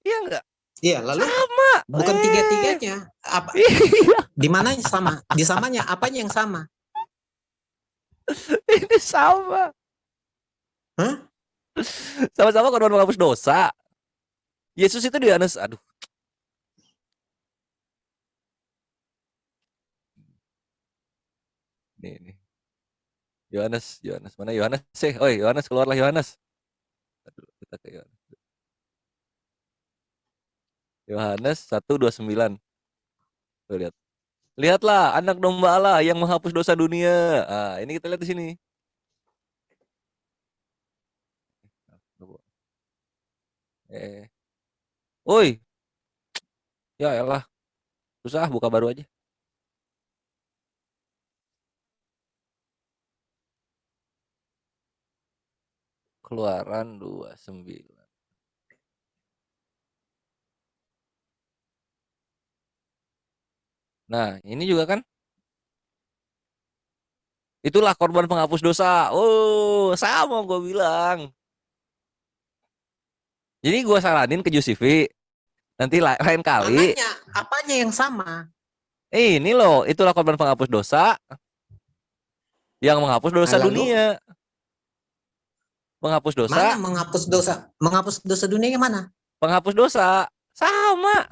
B: Iya enggak?
C: Iya, lalu?
B: Sama.
C: Bukan tiga-tiganya. Apa?
B: Iya.
C: Di mana sama? Di samanya, apanya yang sama?
B: Ini sama.
C: Hah?
B: Sama-sama korban menghapus dosa. Yesus itu di Yohanes, aduh. Nih. Yohanes. Mana Yohanes sih? Oi, Yohanes, keluarlah Yohanes. Aduh, kita ke Yohanes. Yohanes 1:29. Tuh lihat. Lihatlah anak domba Allah yang menghapus dosa dunia. Ah, ini kita lihat di sini. Woi. Ya elah. Susah, buka baru aja. Keluaran 29. Nah, ini juga kan itulah korban penghapus dosa. Oh, sama gue bilang. Jadi gue saranin ke Jusifi. Nanti lain kali.
C: Apanya yang sama?
B: Ini loh, itulah korban penghapus dosa. Yang menghapus dosa dunia. Menghapus dosa.
C: Mana menghapus dosa? Menghapus dosa dunia yang mana?
B: Penghapus dosa. Sama.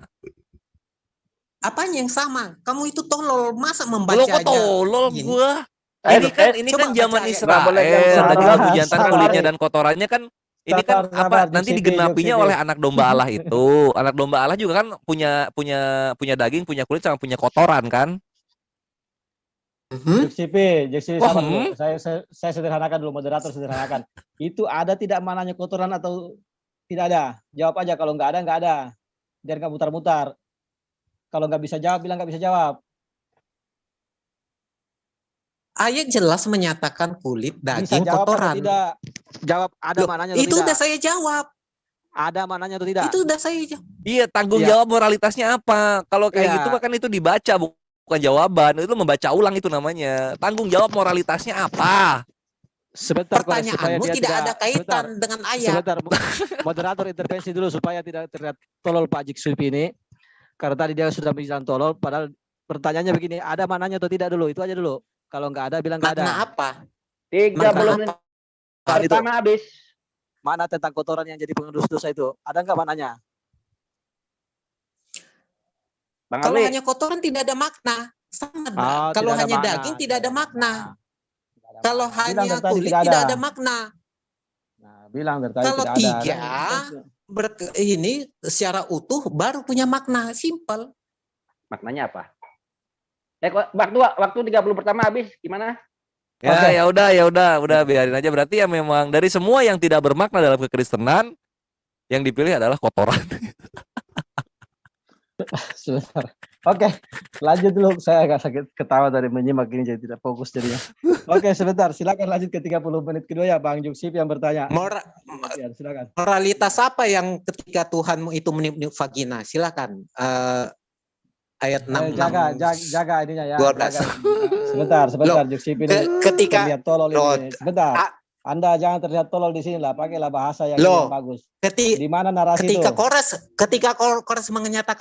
C: Apanya yang sama? Kamu itu tolol, masa membaca
B: Lo kok
C: aja
B: tolol
C: ini?
B: gua?
A: Ayo,
B: Ini
C: coba
B: kan
C: baca
B: zaman
C: ayat.
A: Nggak boleh jam
B: Israel,
A: sabar.
B: daging jantan
D: Sabar.
B: kulitnya dan kotorannya kan ini kan
D: Sabar,
B: apa nanti
D: Juksipi.
B: digenapinya oleh anak domba Allah itu. Anak domba Allah juga kan punya daging, punya kulit sama punya kotoran kan?
D: Juksipi,
B: Wah,
D: sabar dulu. Saya sederhanakan dulu, moderator sederhanakan. Itu ada tidak mananya kotoran atau tidak ada? Jawab aja, kalau nggak ada. Biar nggak mutar-mutar. Kalau nggak bisa jawab, bilang nggak bisa jawab.
C: Ayat jelas menyatakan kulit,
D: Bisa
C: daging,
D: jawab atau
C: kotoran.
D: tidak? Jawab ada
C: Loh,
D: mananya atau
C: itu
D: tidak?
C: udah saya jawab.
D: Ada mananya atau tidak?
C: Itu udah saya jawab.
B: Iya, tanggung
D: Iya.
B: jawab moralitasnya apa? Kalau kayak
D: Iya.
B: gitu kan itu dibaca bukan jawaban. Itu membaca ulang itu namanya. Tanggung jawab moralitasnya apa?
D: Sebentar, Kores, supaya
C: Pertanyaanmu
D: dia
C: tidak ada kaitan dengan ayat.
D: Sebentar, moderator intervensi dulu supaya tidak terlihat tolol Pak Juksipi ini. Karena tadi dia sudah bilang tolol, padahal pertanyaannya begini, ada mananya atau tidak dulu? Itu aja dulu. Kalau nggak ada, bilang nggak ada.
C: Makna apa?
A: 30
C: Makna
A: menit
C: apa?
A: pertama habis.
D: Mana tentang kotoran yang jadi pengurus dosa itu? Ada nggak mananya?
A: Bang
C: Kalau
A: Alwi,
C: hanya kotoran tidak ada makna. Sama.
D: Oh,
C: Kalau
D: tidak ada
C: hanya
D: makna,
C: daging tidak ada makna.
D: Tidak ada
C: Kalau
D: makna. Bilang
C: hanya
D: dari tadi
C: kulit tidak ada makna.
D: Nah, bilang dari tadi
C: Kalau
D: tidak ada.
C: tiga, ini secara utuh baru punya makna. Simple.
A: maknanya apa? Waktu 30 pertama habis gimana?
B: Ya,
D: Oke.
B: udah biarin aja. Berarti ya memang dari semua yang tidak bermakna dalam kekristenan, yang dipilih adalah kotoran.
D: Sebentar. Oke, lanjut dulu. Saya agak sakit ketawa dari menyimak ini jadi tidak fokus jadinya. Oke, sebentar. Silakan lanjut ke 30 menit kedua ya, Bang Juksip yang bertanya. Ya, silakan.
C: Moralitas apa yang ketika Tuhanmu itu meniup vagina? Silakan. Ayat 6.
D: Jaga ininya ya.
C: 12.
D: Jaga. Sebentar. Juksip ini
C: Ketika
D: terlihat tolol
C: Loh,
D: ini. Sebentar. Anda jangan terlihat tolol di sini lah. Pakailah bahasa yang
C: Loh,
D: bagus.
C: ketika
D: Di mana narasi itu?
C: Kores menyatakan